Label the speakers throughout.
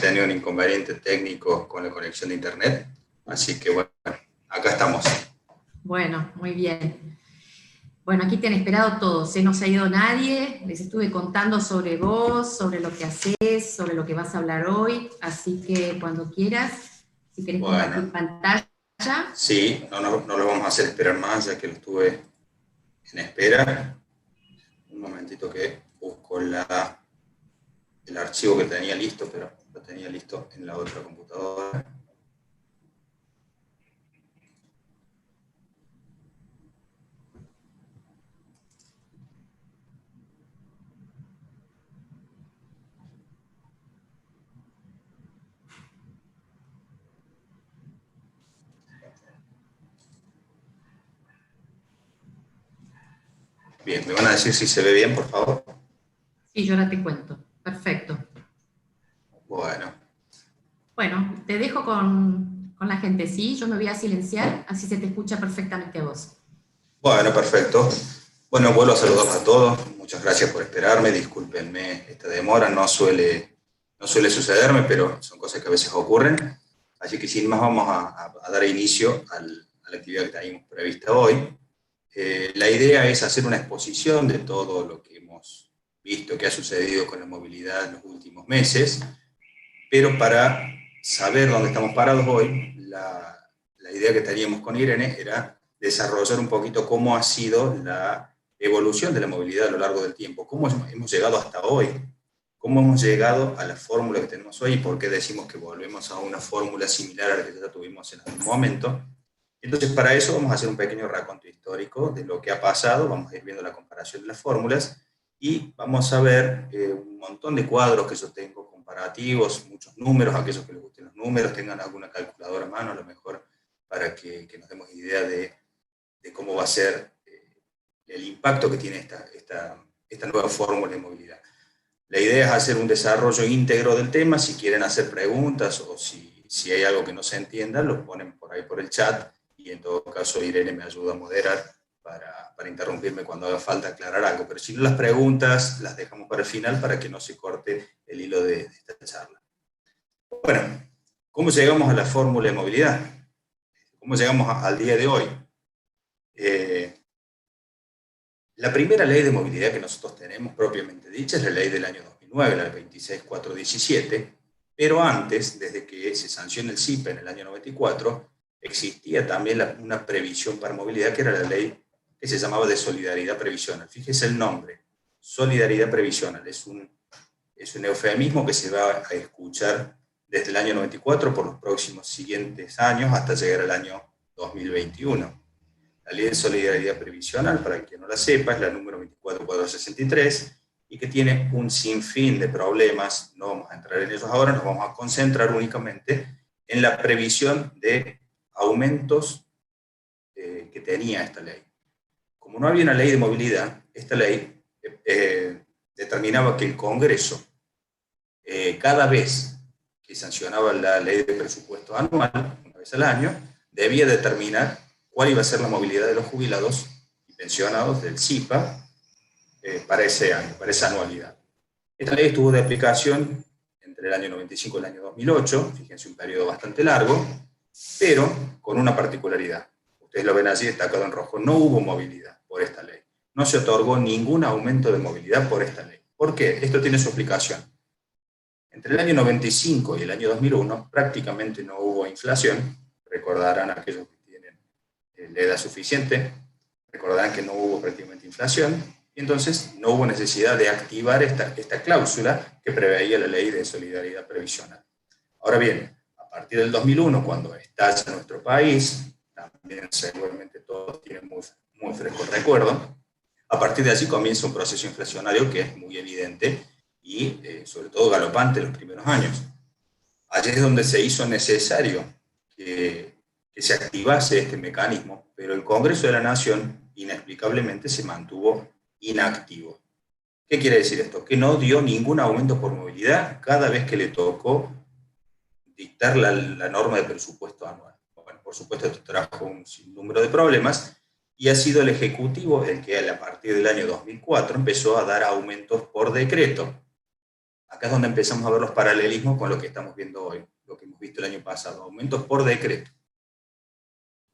Speaker 1: tenido un inconveniente técnico con la conexión de internet, así que bueno, acá estamos.
Speaker 2: Bueno, muy bien. Bueno, aquí te han esperado todos, ¿eh? No se ha ido nadie, les estuve contando sobre vos, sobre lo que haces, sobre lo que vas a hablar hoy, así que cuando quieras, si querés compartir
Speaker 1: Bueno,
Speaker 2: pantalla.
Speaker 1: sí, no lo vamos a hacer esperar más, ya que lo estuve en espera. Un momentito que busco el archivo que tenía listo, pero lo tenía listo en la otra computadora. Bien, me van a decir si se ve bien, por favor.
Speaker 2: Sí, yo ahora te cuento. Perfecto.
Speaker 1: Bueno,
Speaker 2: Bueno, te dejo con la gente, ¿sí? Yo me voy a silenciar, así se te escucha perfectamente a vos.
Speaker 1: bueno, perfecto. Bueno, vuelvo a saludarlos a todos. Muchas gracias por esperarme. Discúlpenme esta demora. No suele sucederme, pero son cosas que a veces ocurren. Así que sin más vamos a dar inicio a la actividad que teníamos prevista hoy. La idea es hacer una exposición de todo lo que hemos visto que ha sucedido con la movilidad en los últimos meses, pero para saber dónde estamos parados hoy, la idea que teníamos con Irene era desarrollar un poquito cómo ha sido la evolución de la movilidad a lo largo del tiempo, cómo hemos llegado hasta hoy, cómo hemos llegado a la fórmula que tenemos hoy y por qué decimos que volvemos a una fórmula similar a la que ya tuvimos en algún momento. Entonces, para eso vamos a hacer un pequeño raconto histórico de lo que ha pasado, vamos a ir viendo la comparación de las fórmulas y vamos a ver un montón de cuadros que yo tengo comparativos, muchos números, aquellos que les gusten los números, tengan alguna calculadora a mano a lo mejor para que nos demos idea de cómo va a ser el impacto que tiene esta nueva fórmula de movilidad. La idea es hacer un desarrollo íntegro del tema. Si quieren hacer preguntas o si hay algo que no se entienda, lo ponen por ahí por el chat y en todo caso Irene me ayuda a moderar para interrumpirme cuando haga falta aclarar algo. Pero si no, las preguntas las dejamos para el final para que no se corte el hilo de esta charla. Bueno, ¿cómo llegamos a la fórmula de movilidad? ¿Cómo llegamos al día de hoy? Eh, La primera ley de movilidad que nosotros tenemos propiamente dicha es la ley del año 2009, la 26417, pero antes, desde que se sancionó el CIPE en el año 94, existía también una previsión para movilidad que era la ley que se llamaba de solidaridad previsional. Fíjese el nombre, solidaridad previsional, es un eufemismo que se va a escuchar desde el año 94 por los próximos siguientes años hasta llegar al año 2021. La Ley de Solidaridad Previsional, para el que no la sepa, es la número 24463 y que tiene un sinfín de problemas. No vamos a entrar en ellos ahora, nos vamos a concentrar únicamente en la previsión de aumentos que tenía esta ley. Como no había una ley de movilidad, esta ley determinaba que el Congreso, cada vez que sancionaba la ley de presupuesto anual, una vez al año, debía determinar cuál iba a ser la movilidad de los jubilados y pensionados del CIPA para ese año, para esa anualidad. Esta ley estuvo de aplicación entre el año 95 y el año 2008, fíjense, un periodo bastante largo, pero con una particularidad. Ustedes lo ven allí destacado en rojo, no hubo movilidad por esta ley. No se otorgó ningún aumento de movilidad por esta ley. ¿Por qué? Esto tiene su explicación. Entre el año 95 y el año 2001 prácticamente no hubo inflación. Recordarán aquellos que tienen la edad suficiente, recordarán que no hubo prácticamente inflación, y entonces no hubo necesidad de activar esta cláusula que preveía la ley de solidaridad previsional. Ahora bien, a partir del 2001, cuando estalla nuestro país, también seguramente todos tienen muy fresco el recuerdo, a partir de allí comienza un proceso inflacionario que es muy evidente y sobre todo galopante en los primeros años. Allí es donde se hizo necesario que se activase este mecanismo, pero el Congreso de la Nación inexplicablemente se mantuvo inactivo. ¿Qué quiere decir esto? Que no dio ningún aumento por movilidad cada vez que le tocó dictar la norma de presupuesto anual. Bueno, por supuesto, esto trajo un sinnúmero de problemas y ha sido el Ejecutivo el que a partir del año 2004 empezó a dar aumentos por decreto. Acá es donde empezamos a ver los paralelismos con lo que estamos viendo hoy, lo que hemos visto el año pasado, aumentos por decreto.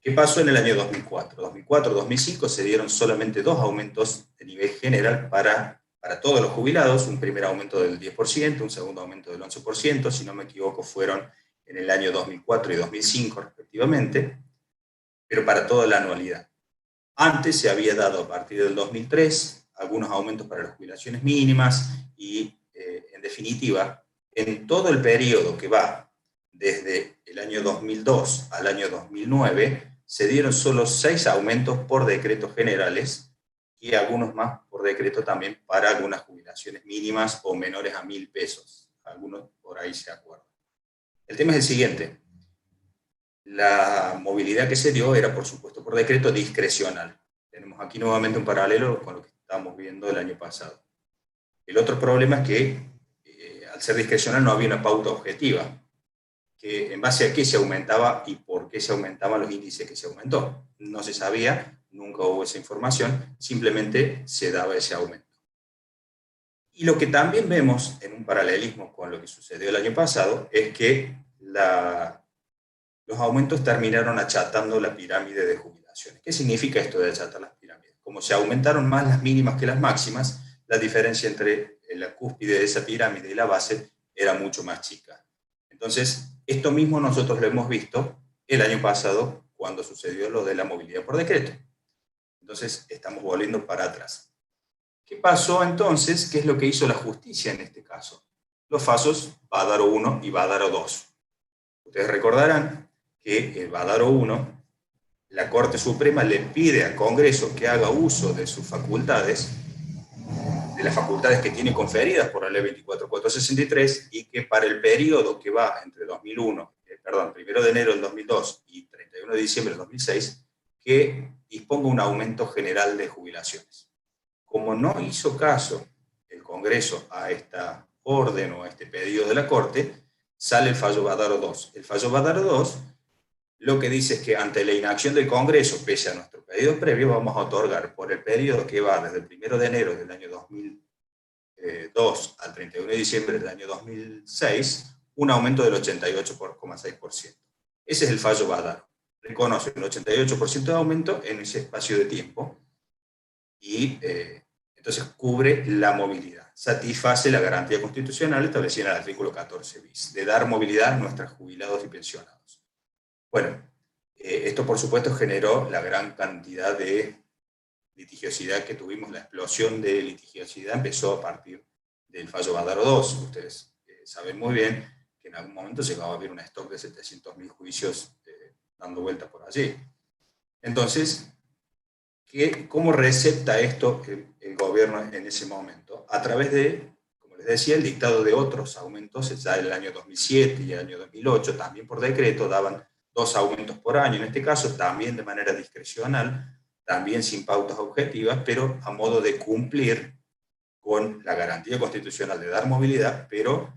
Speaker 1: ¿Qué pasó en el año 2004? 2004-2005 se dieron solamente 2 aumentos de nivel general para todos los jubilados, un primer aumento del 10%, un segundo aumento del 11%, si no me equivoco fueron en el año 2004 y 2005 respectivamente, pero para toda la anualidad. Antes se había dado a partir del 2003 algunos aumentos para las jubilaciones mínimas y, en definitiva, en todo el periodo que va desde el año 2002 al año 2009, se dieron solo 6 aumentos por decretos generales y algunos más por decreto también para algunas jubilaciones mínimas o menores a 1.000 pesos. Algunos por ahí se acuerdan. El tema es el siguiente. La movilidad que se dio era, por supuesto, por decreto discrecional. Tenemos aquí nuevamente un paralelo con lo que estábamos viendo el año pasado. El otro problema es que, al ser discrecional, no había una pauta objetiva, que en base a qué se aumentaba y por qué se aumentaban los índices que se aumentó. No se sabía, nunca hubo esa información, simplemente se daba ese aumento. Y lo que también vemos en un paralelismo con lo que sucedió el año pasado es que los aumentos terminaron achatando la pirámide de jubilaciones. ¿Qué significa esto de achatar las pirámides? Como se aumentaron más las mínimas que las máximas, la diferencia entre la cúspide de esa pirámide y la base era mucho más chica. Entonces, esto mismo nosotros lo hemos visto el año pasado cuando sucedió lo de la movilidad por decreto. Entonces, estamos volviendo para atrás. ¿Qué pasó entonces? ¿Qué es lo que hizo la justicia en este caso? Los fallos Bádaro 1 y Bádaro 2. Ustedes recordarán que el Bádaro 1, la Corte Suprema le pide al Congreso que haga uso de sus facultades, de las facultades que tiene conferidas por la Ley 24463, y que para el periodo que va entre 1 de enero del 2002 y 31 de diciembre del 2006, que disponga un aumento general de jubilaciones. Como no hizo caso el Congreso a esta orden o a este pedido de la Corte, sale el fallo Bádaro 2. El fallo Bádaro 2 lo que dice es que ante la inacción del Congreso, pese a nuestro pedido previo, vamos a otorgar por el periodo que va desde el 1 de enero del año 2002 al 31 de diciembre del año 2006, un aumento del 88,6%. Ese es el fallo Bádaro. Reconoce un 88% de aumento en ese espacio de tiempo y entonces cubre la movilidad. Satisface la garantía constitucional establecida en el artículo 14 bis, de dar movilidad a nuestros jubilados y pensionados. Bueno, esto por supuesto generó la gran cantidad de litigiosidad que tuvimos. La explosión de litigiosidad empezó a partir del fallo Bádaro 2. Ustedes saben muy bien que en algún momento llegaba a haber un stock de 700.000 juicios dando vueltas por allí. Entonces, ¿cómo recepta esto el gobierno en ese momento? A través de, como les decía, el dictado de otros aumentos. Ya en el año 2007 y el año 2008, también por decreto, daban 2 aumentos por año, en este caso también de manera discrecional, también sin pautas objetivas, pero a modo de cumplir con la garantía constitucional de dar movilidad, pero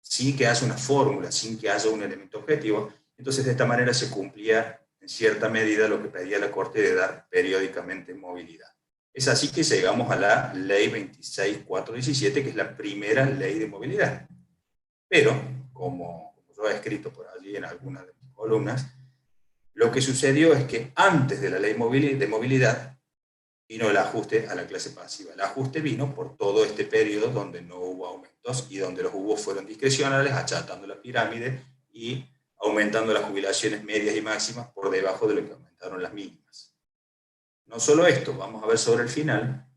Speaker 1: sin que haya una fórmula, sin que haya un elemento objetivo. Entonces, de esta manera se cumplía en cierta medida lo que pedía la Corte de dar periódicamente movilidad. Es así que llegamos a la Ley 26.417, que es la primera ley de movilidad. Pero, como yo he escrito por allí en algunas de mis columnas, lo que sucedió es que antes de la ley de movilidad vino el ajuste a la clase pasiva. El ajuste vino por todo este periodo donde no hubo aumentos y donde los hubo fueron discrecionales, achatando la pirámide y aumentando las jubilaciones medias y máximas por debajo de lo que aumentaron las mínimas. No solo esto, vamos a ver sobre el final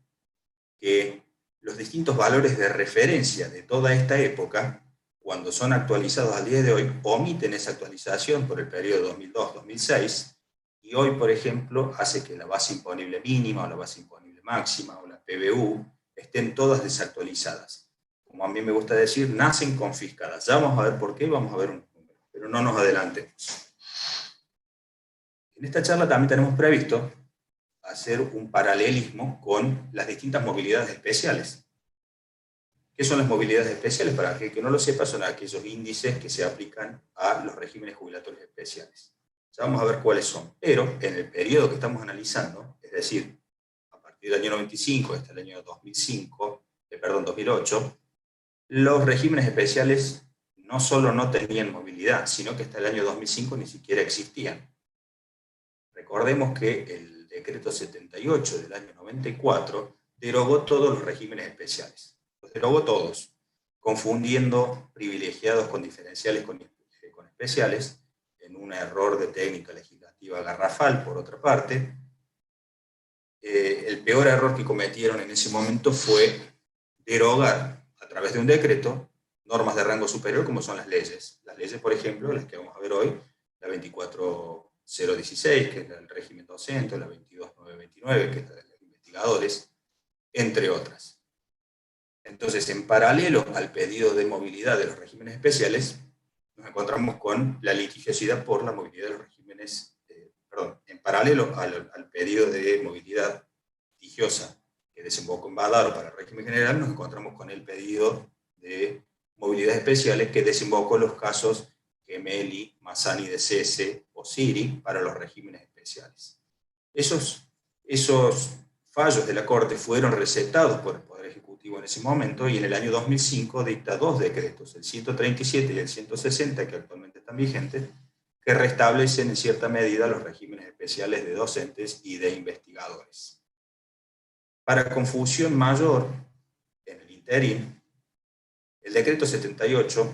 Speaker 1: que los distintos valores de referencia de toda esta época, cuando son actualizados al día de hoy, omiten esa actualización por el periodo 2002-2006, y hoy, por ejemplo, hace que la base imponible mínima o la base imponible máxima o la PBU estén todas desactualizadas. Como a mí me gusta decir, nacen confiscadas. Ya vamos a ver por qué, vamos a ver un número, pero no nos adelantemos. En esta charla también tenemos previsto hacer un paralelismo con las distintas movilidades especiales. ¿Qué son las movilidades especiales? Para aquel que no lo sepa, son aquellos índices que se aplican a los regímenes jubilatorios especiales. Ya vamos a ver cuáles son. Pero en el periodo que estamos analizando, es decir, a partir del año 95 hasta el año 2008, Los regímenes especiales no solo no tenían movilidad, sino que hasta el año 2005 ni siquiera existían. Recordemos que el decreto 78 del año 94 derogó todos los regímenes especiales. Los derogó todos, confundiendo privilegiados con diferenciales con especiales, en un error de técnica legislativa garrafal, por otra parte. El peor error que cometieron en ese momento fue derogar, a través de un decreto, normas de rango superior como son las leyes. Las leyes, por ejemplo, las que vamos a ver hoy, la 24016, que es el régimen docente, la 22929, que es la de los investigadores, entre otras. Entonces, en paralelo al pedido de movilidad de los regímenes especiales, nos encontramos con la litigiosidad por la movilidad de los regímenes, en paralelo al pedido de movilidad litigiosa que desembocó en Badaro para el régimen general, nos encontramos con el pedido de movilidades especiales que desembocó en los casos Gemelli, Mazzani de Sese o Siri para los regímenes especiales. Esos fallos de la Corte fueron recetados por el Poder Ejecutivo en ese momento y en el año 2005 dicta dos decretos, el 137 y el 160, que actualmente están vigentes, que restablecen en cierta medida los regímenes especiales de docentes y de investigadores. Para confusión mayor, en el interín, el decreto 78,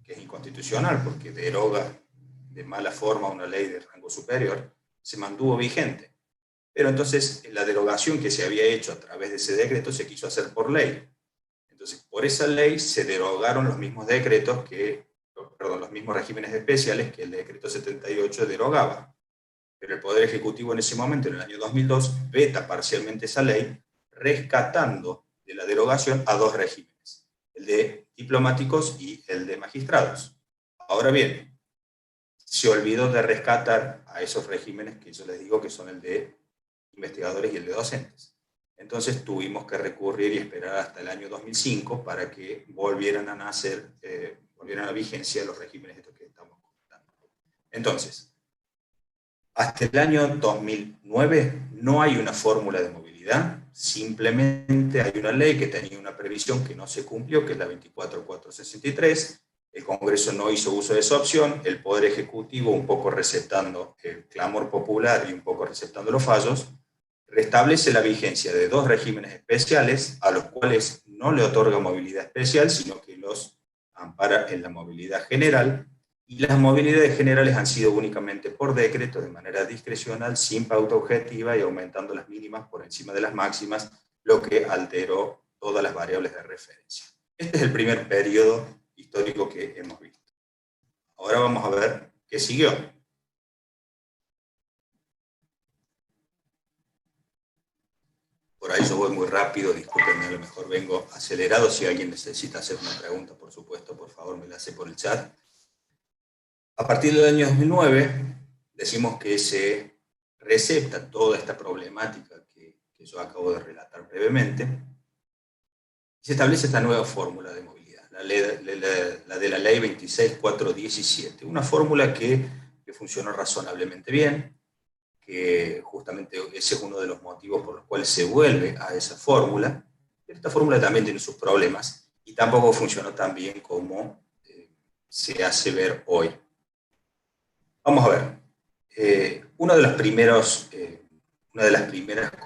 Speaker 1: que es inconstitucional porque deroga de mala forma una ley de rango superior, se mantuvo vigente. Pero entonces la derogación que se había hecho a través de ese decreto se quiso hacer por ley. Entonces, por esa ley se derogaron los mismos decretos los mismos regímenes especiales que el decreto 78 derogaba. Pero el Poder Ejecutivo en ese momento, en el año 2002, veta parcialmente esa ley, rescatando de la derogación a dos regímenes, el de diplomáticos y el de magistrados. Ahora bien, se olvidó de rescatar a esos regímenes que yo les digo que son el de investigadores y el de docentes. Entonces tuvimos que recurrir y esperar hasta el año 2005 para que volvieran a nacer, volvieran a vigencia los regímenes estos que estamos comentando. Entonces, hasta el año 2009 no hay una fórmula de movilidad, simplemente hay una ley que tenía una previsión que no se cumplió, que es la 24463. El Congreso no hizo uso de esa opción, el Poder Ejecutivo, un poco receptando el clamor popular y un poco receptando los fallos, restablece la vigencia de dos regímenes especiales a los cuales no le otorga movilidad especial, sino que los ampara en la movilidad general, y las movilidades generales han sido únicamente por decreto, de manera discrecional, sin pauta objetiva y aumentando las mínimas por encima de las máximas, lo que alteró todas las variables de referencia. Este es el primer periodo histórico que hemos visto. Ahora vamos a ver qué siguió. Por ahí yo voy muy rápido, discúlpenme, a lo mejor vengo acelerado. Si alguien necesita hacer una pregunta, por supuesto, por favor me la hace por el chat. A partir del año 2009, decimos que se recepta toda esta problemática que yo acabo de relatar brevemente, y se establece esta nueva fórmula de movilidad, la de la ley 26417, una fórmula que funcionó razonablemente bien, que justamente ese es uno de los motivos por los cuales se vuelve a esa fórmula. Esta fórmula también tiene sus problemas y tampoco funcionó tan bien como se hace ver hoy. Vamos a ver. Una de las primeras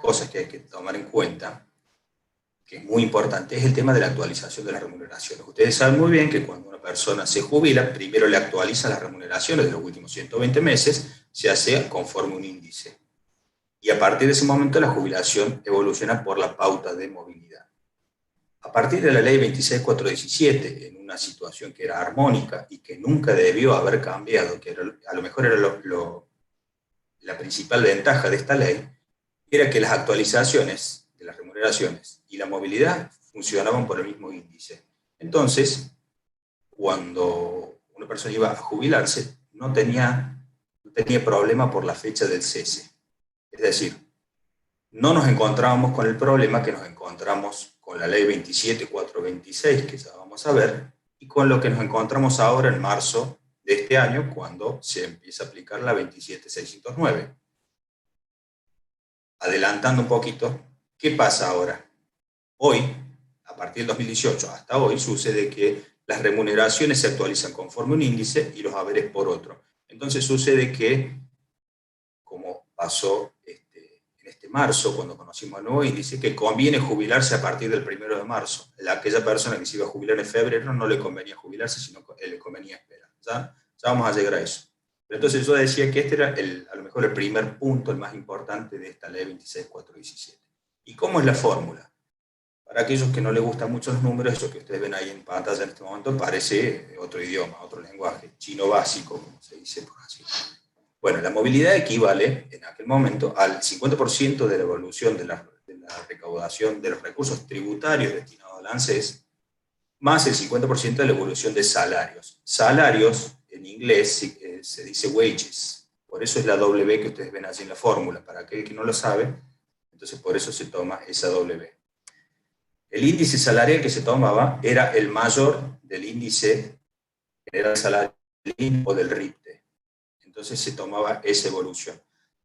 Speaker 1: cosas que hay que tomar en cuenta, que es muy importante, es el tema de la actualización de las remuneraciones. Ustedes saben muy bien que cuando una persona se jubila, primero le actualiza las remuneraciones de los últimos 120 meses, se hace conforme un índice. Y a partir de ese momento la jubilación evoluciona por la pauta de movilidad. A partir de la ley 26417, en una situación que era armónica y que nunca debió haber cambiado, que a lo mejor era la principal ventaja de esta ley, era que las actualizaciones de las remuneraciones y la movilidad funcionaban por el mismo índice. Entonces, cuando una persona iba a jubilarse, no tenía problema por la fecha del cese. Es decir, no nos encontrábamos con el problema que nos encontramos con la ley 27426, que ya vamos a ver, y con lo que nos encontramos ahora en marzo de este año, cuando se empieza a aplicar la 27609. Adelantando un poquito, ¿qué pasa ahora? Hoy, a partir del 2018 hasta hoy, sucede que las remuneraciones se actualizan conforme un índice y los haberes por otro. Entonces sucede que, como pasó en este marzo, cuando conocimos el nuevo índice, que conviene jubilarse a partir del 1 de marzo. Aquella persona que se iba a jubilar en febrero no le convenía jubilarse, sino que le convenía esperar. ¿Ya? Ya vamos a llegar a eso. Pero entonces yo decía que este era a lo mejor el primer punto, el más importante de esta ley 26417. ¿Y cómo es la fórmula? Para aquellos que no les gustan mucho los números, eso que ustedes ven ahí en pantalla en este momento parece otro idioma, otro lenguaje, chino básico, como se dice por así. Bueno, la movilidad equivale en aquel momento al 50% de la evolución de la recaudación de los recursos tributarios destinados al ANSES, más el 50% de la evolución de salarios. Salarios, en inglés, se dice wages. Por eso es la W que ustedes ven allí en la fórmula. Para aquel que no lo sabe, entonces por eso se toma esa W. El índice salarial que se tomaba era el mayor del índice general salarial o del RIPTE. Entonces se tomaba esa evolución.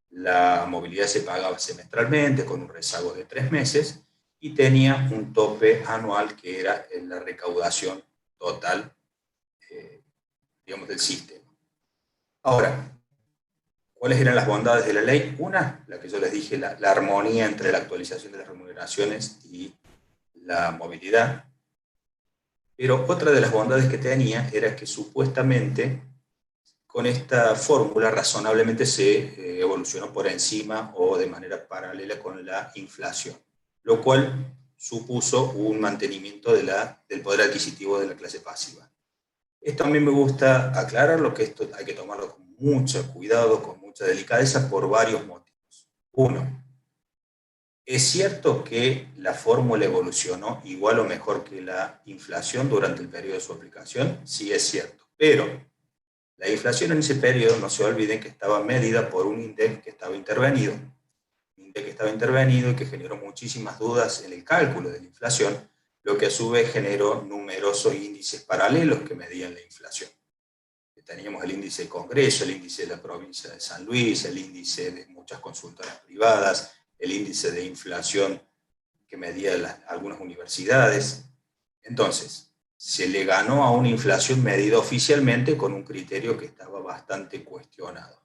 Speaker 1: La movilidad se pagaba semestralmente con un rezago de 3 meses y tenía un tope anual que era la recaudación total, digamos, del sistema. Ahora, ¿cuáles eran las bondades de la ley? Una, la que yo les dije, la armonía entre la actualización de las remuneraciones y la movilidad. Pero otra de las bondades que tenía era que supuestamente con esta fórmula razonablemente se evolucionó por encima o de manera paralela con la inflación, lo cual supuso un mantenimiento del poder adquisitivo de la clase pasiva. Esto a mí me gusta aclararlo, que esto hay que tomarlo con mucho cuidado, con mucha delicadeza, por varios motivos. Uno, es cierto que la fórmula evolucionó igual o mejor que la inflación durante el periodo de su aplicación, sí es cierto, pero la inflación en ese periodo, no se olviden que estaba medida por un INDEC que estaba intervenido. Un INDEC que estaba intervenido y que generó muchísimas dudas en el cálculo de la inflación, lo que a su vez generó numerosos índices paralelos que medían la inflación. Teníamos el índice del Congreso, el índice de la provincia de San Luis, el índice de muchas consultoras privadas, el índice de inflación que medía algunas universidades. Entonces, se le ganó a una inflación medida oficialmente con un criterio que estaba bastante cuestionado.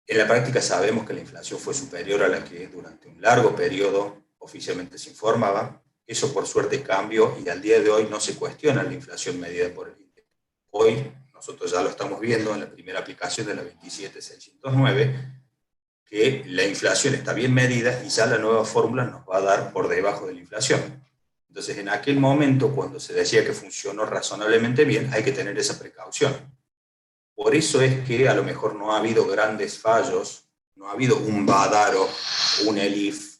Speaker 1: En la práctica sabemos que la inflación fue superior a la que durante un largo periodo oficialmente se informaba. Eso por suerte cambió y al día de hoy no se cuestiona la inflación medida por el INDEC. Hoy nosotros ya lo estamos viendo en la primera aplicación de la 27609, que la inflación está bien medida y ya la nueva fórmula nos va a dar por debajo de la inflación. Entonces, en aquel momento, cuando se decía que funcionó razonablemente bien, hay que tener esa precaución. Por eso es que a lo mejor no ha habido grandes fallos, no ha habido un Badaro, un Elif,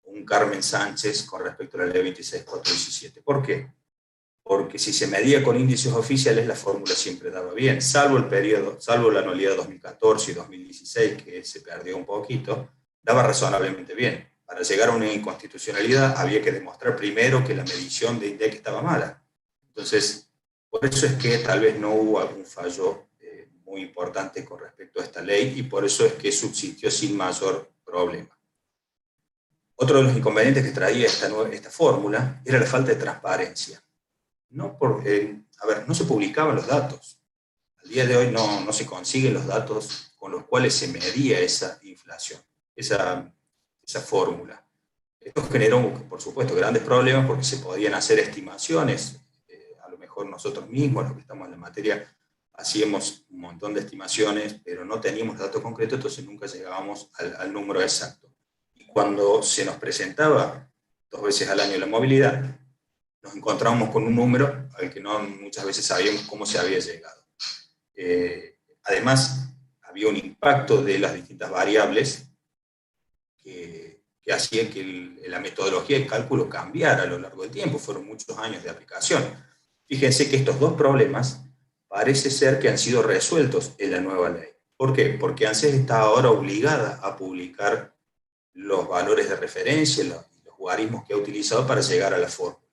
Speaker 1: un Carmen Sánchez con respecto a la ley 26417. ¿Por qué? Porque si se medía con índices oficiales, la fórmula siempre daba bien, salvo el periodo, salvo la anualidad 2014 y 2016, que se perdió un poquito, daba razonablemente bien. Para llegar a una inconstitucionalidad había que demostrar primero que la medición de INDEC estaba mala. Entonces, por eso es que tal vez no hubo algún fallo muy importante con respecto a esta ley y por eso es que subsistió sin mayor problema. Otro de los inconvenientes que traía esta fórmula era la falta de transparencia. No se publicaban los datos. Al día de hoy no se consiguen los datos con los cuales se medía esa inflación, esa fórmula. Esto generó, por supuesto, grandes problemas porque se podían hacer estimaciones. A lo mejor nosotros mismos, los que estamos en la materia, hacíamos un montón de estimaciones, pero no teníamos datos concretos, entonces nunca llegábamos al número exacto. Y cuando se nos presentaba 2 veces al año la movilidad, nos encontramos con un número al que no muchas veces sabíamos cómo se había llegado. Además, había un impacto de las distintas variables que hacía que la metodología de cálculo cambiara a lo largo del tiempo. Fueron muchos años de aplicación. Fíjense que estos dos problemas parece ser que han sido resueltos en la nueva ley. ¿Por qué? Porque ANSES está ahora obligada a publicar los valores de referencia, los logaritmos que ha utilizado para llegar a la fórmula.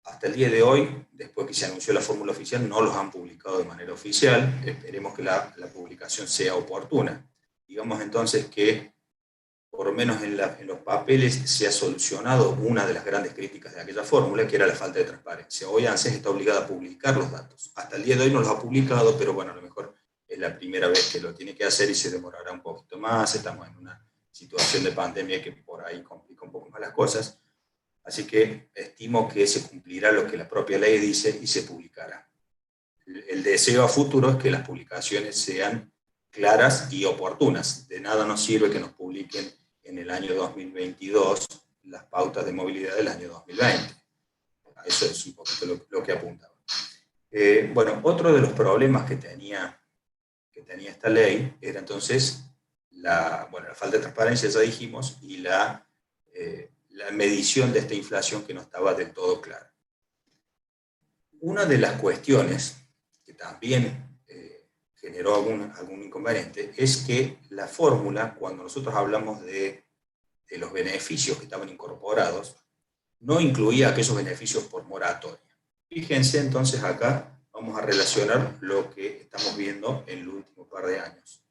Speaker 1: Hasta el día de hoy, después que se anunció la fórmula oficial, no los han publicado de manera oficial. Esperemos que la publicación sea oportuna. Digamos entonces que por lo menos en los papeles, se ha solucionado una de las grandes críticas de aquella fórmula, que era la falta de transparencia. Hoy ANSES está obligada a publicar los datos. Hasta el día de hoy no los ha publicado, pero bueno, a lo mejor es la primera vez que lo tiene que hacer y se demorará un poquito más. Estamos en una situación de pandemia que por ahí complica un poco más las cosas. Así que estimo que se cumplirá lo que la propia ley dice y se publicará. El deseo a futuro es que las publicaciones sean claras y oportunas. De nada nos sirve que nos publiquen en el año 2022 las pautas de movilidad del año 2020. Eso es un poquito lo que apuntaba. Bueno, otro de los problemas que tenía esta ley era entonces la falta de transparencia, ya dijimos, y la medición de esta inflación que no estaba del todo clara. Una de las cuestiones que también generó algún inconveniente es que la fórmula, cuando nosotros hablamos de los beneficios que estaban incorporados, no incluía aquellos beneficios por moratoria. Fíjense entonces acá, vamos a relacionar lo que estamos viendo en el último par de años.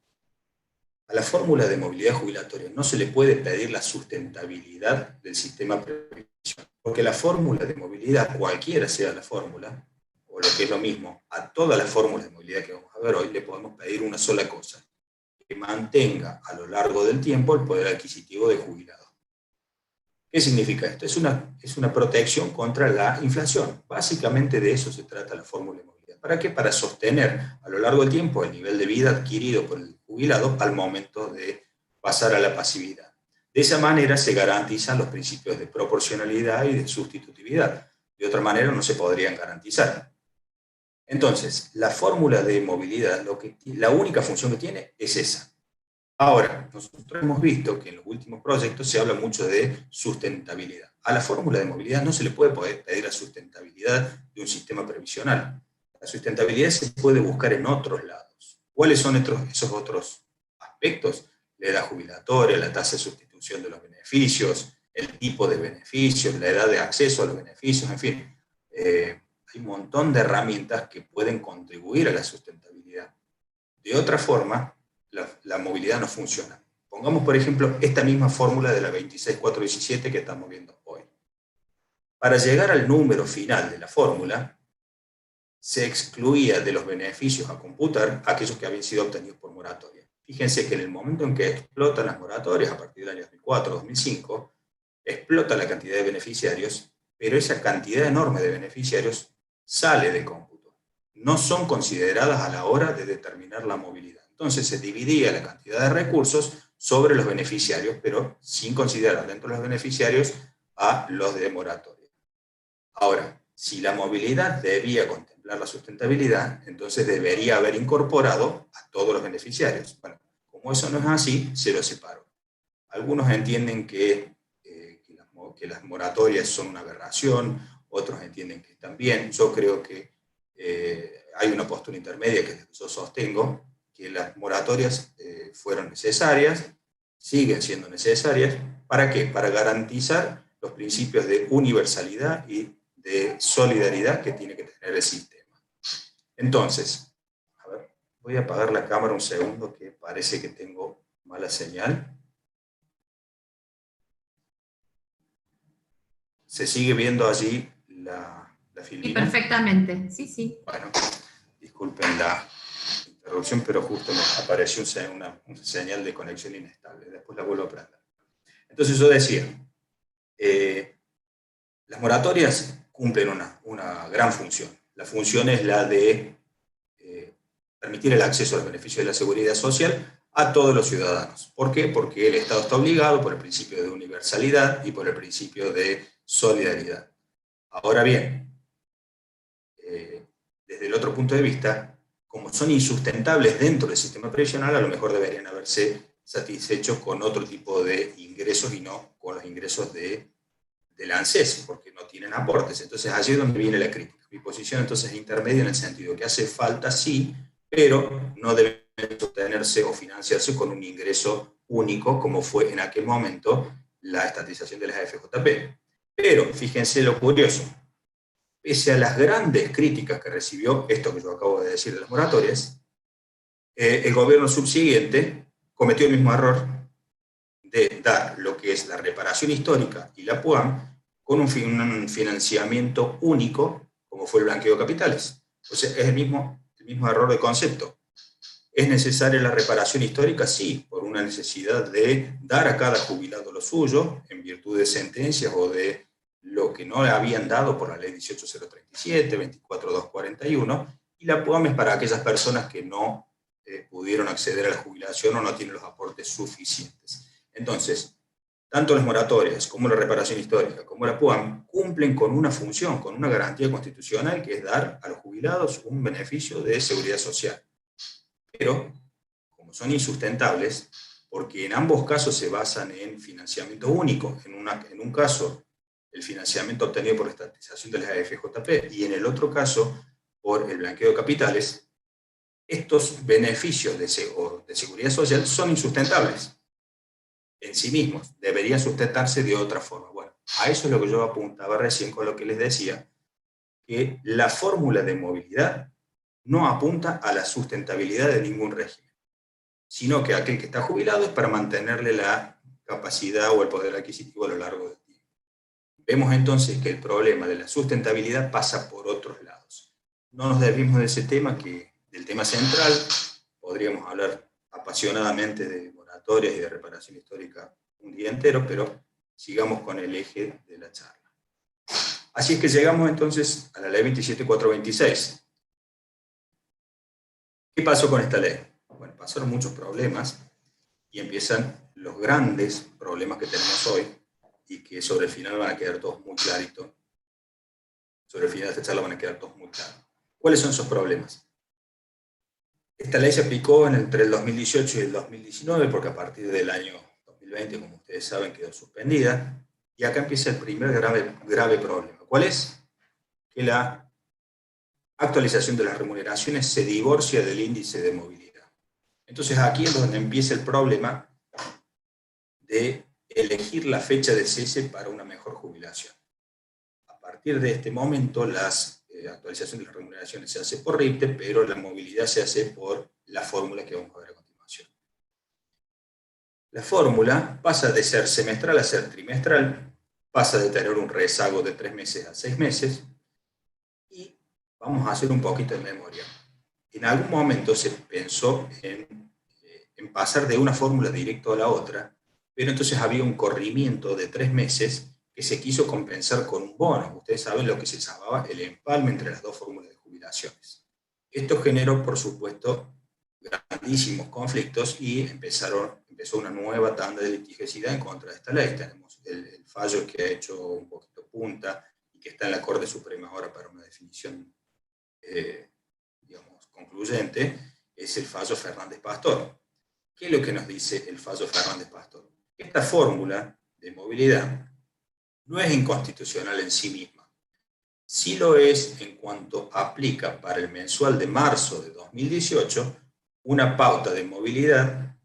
Speaker 1: A la fórmula de movilidad jubilatoria no se le puede pedir la sustentabilidad del sistema previsional, porque la fórmula de movilidad, cualquiera sea la fórmula, o lo que es lo mismo, a todas las fórmulas de movilidad que vamos a ver hoy, le podemos pedir una sola cosa: que mantenga a lo largo del tiempo el poder adquisitivo del jubilado. ¿Qué significa esto? Es una protección contra la inflación. Básicamente de eso se trata la fórmula de movilidad. ¿Para qué? Para sostener a lo largo del tiempo el nivel de vida adquirido por el jubilado al momento de pasar a la pasividad. De esa manera se garantizan los principios de proporcionalidad y de sustitutividad. De otra manera no se podrían garantizar. Entonces, la fórmula de movilidad, la única función que tiene es esa. Ahora, nosotros hemos visto que en los últimos proyectos se habla mucho de sustentabilidad. A la fórmula de movilidad no se le puede pedir la sustentabilidad de un sistema previsional. La sustentabilidad se puede buscar en otros lados. ¿Cuáles son esos otros aspectos? La edad jubilatoria, la tasa de sustitución de los beneficios, el tipo de beneficios, la edad de acceso a los beneficios, en fin. Hay un montón de herramientas que pueden contribuir a la sustentabilidad. De otra forma, la movilidad no funciona. Pongamos, por ejemplo, esta misma fórmula de la 26417 que estamos viendo hoy. Para llegar al número final de la fórmula, se excluía de los beneficios a computar aquellos que habían sido obtenidos por moratoria. Fíjense que en el momento en que explotan las moratorias, a partir del año 2004-2005, explota la cantidad de beneficiarios, pero esa cantidad enorme de beneficiarios sale de cómputo. No son consideradas a la hora de determinar la movilidad. Entonces se dividía la cantidad de recursos sobre los beneficiarios, pero sin considerar dentro de los beneficiarios a los de moratoria. Ahora, si la movilidad debía contemplar la sustentabilidad, entonces debería haber incorporado a todos los beneficiarios. Bueno, como eso no es así, se lo separó. Algunos entienden que las moratorias son una aberración, otros entienden que están bien. Yo creo que hay una postura intermedia que yo sostengo, que las moratorias fueron necesarias, siguen siendo necesarias. ¿Para qué? Para garantizar los principios de universalidad y de solidaridad que tiene que tener el sistema. Entonces, a ver, voy a apagar la cámara un segundo, que parece que tengo mala señal. ¿Se sigue viendo allí la filmina?
Speaker 2: Sí, perfectamente, sí.
Speaker 1: Bueno, disculpen la interrupción, pero justo me apareció una señal de conexión inestable. Después la vuelvo a prender. Entonces yo decía, las moratorias cumplen una gran función. La función es la de permitir el acceso a los beneficios de la seguridad social a todos los ciudadanos. ¿Por qué? Porque el Estado está obligado por el principio de universalidad y por el principio de solidaridad. Ahora bien, desde el otro punto de vista, como son insustentables dentro del sistema previsional, a lo mejor deberían haberse satisfecho con otro tipo de ingresos y no con los ingresos del ANSES, porque no tienen aportes. Entonces allí es donde viene la crítica. Mi posición entonces es intermedia en el sentido que hace falta, sí, pero no debe sostenerse o financiarse con un ingreso único, como fue en aquel momento la estatización de las AFJP. Pero fíjense lo curioso, pese a las grandes críticas que recibió esto que yo acabo de decir de las moratorias, el gobierno subsiguiente cometió el mismo error de dar lo que es la reparación histórica y la PUAM con un financiamiento único, como fue el blanqueo de capitales. O sea, es el mismo error de concepto. ¿Es necesaria la reparación histórica? Sí, por una necesidad de dar a cada jubilado lo suyo, en virtud de sentencias o de lo que no le habían dado por la ley 18037, 24241, y la PUAM es para aquellas personas que no pudieron acceder a la jubilación o no tienen los aportes suficientes. Entonces, tanto las moratorias como la reparación histórica como la PUAM cumplen con una función, con una garantía constitucional, que es dar a los jubilados un beneficio de seguridad social. Pero, como son insustentables, porque en ambos casos se basan en financiamiento único, en un caso el financiamiento obtenido por la estatización de las AFJP y en el otro caso por el blanqueo de capitales, estos beneficios de seguridad social son insustentables en sí mismos, deberían sustentarse de otra forma. Bueno, a eso es lo que yo apuntaba recién con lo que les decía, que la fórmula de movilidad no apunta a la sustentabilidad de ningún régimen, sino que aquel que está jubilado es para mantenerle la capacidad o el poder adquisitivo a lo largo del tiempo. Vemos entonces que el problema de la sustentabilidad pasa por otros lados. No nos desviemos de ese tema, que del tema central podríamos hablar apasionadamente de moratorias y de reparación histórica un día entero, pero sigamos con el eje de la charla. Así es que llegamos entonces a la ley 27426. ¿Qué pasó con esta ley? Bueno, pasaron muchos problemas y empiezan los grandes problemas que tenemos hoy y que sobre el final van a quedar todos muy claritos. Sobre el final de esta charla van a quedar todos muy claros. ¿Cuáles son esos problemas? Esta ley se aplicó entre el 2018 y el 2019, porque a partir del año 2020, como ustedes saben, quedó suspendida. Y acá empieza el primer grave problema. ¿Cuál es? Que la actualización de las remuneraciones se divorcia del índice de movilidad. Entonces aquí es donde empieza el problema de elegir la fecha de cese para una mejor jubilación. A partir de este momento, las actualización de las remuneraciones se hace por RIPTE, pero la movilidad se hace por la fórmula que vamos a ver a continuación. La fórmula pasa de ser semestral a ser trimestral, pasa de tener un rezago de 3 meses a 6 meses, y vamos a hacer un poquito de memoria. En algún momento se pensó en pasar de una fórmula directo a la otra, pero entonces había un corrimiento de 3 meses que se quiso compensar con un bono. Ustedes saben lo que se llamaba el empalme entre las dos fórmulas de jubilaciones. Esto generó, por supuesto, grandísimos conflictos y empezó una nueva tanda de litigiosidad en contra de esta ley. Tenemos el fallo que ha hecho un poquito punta y que está en la Corte Suprema ahora para una definición, digamos, concluyente, es el fallo Fernández-Pastor. ¿Qué es lo que nos dice el fallo Fernández-Pastor? Esta fórmula de movilidad no es inconstitucional en sí misma. Sí lo es en cuanto aplica para el mensual de marzo de 2018 una pauta de movilidad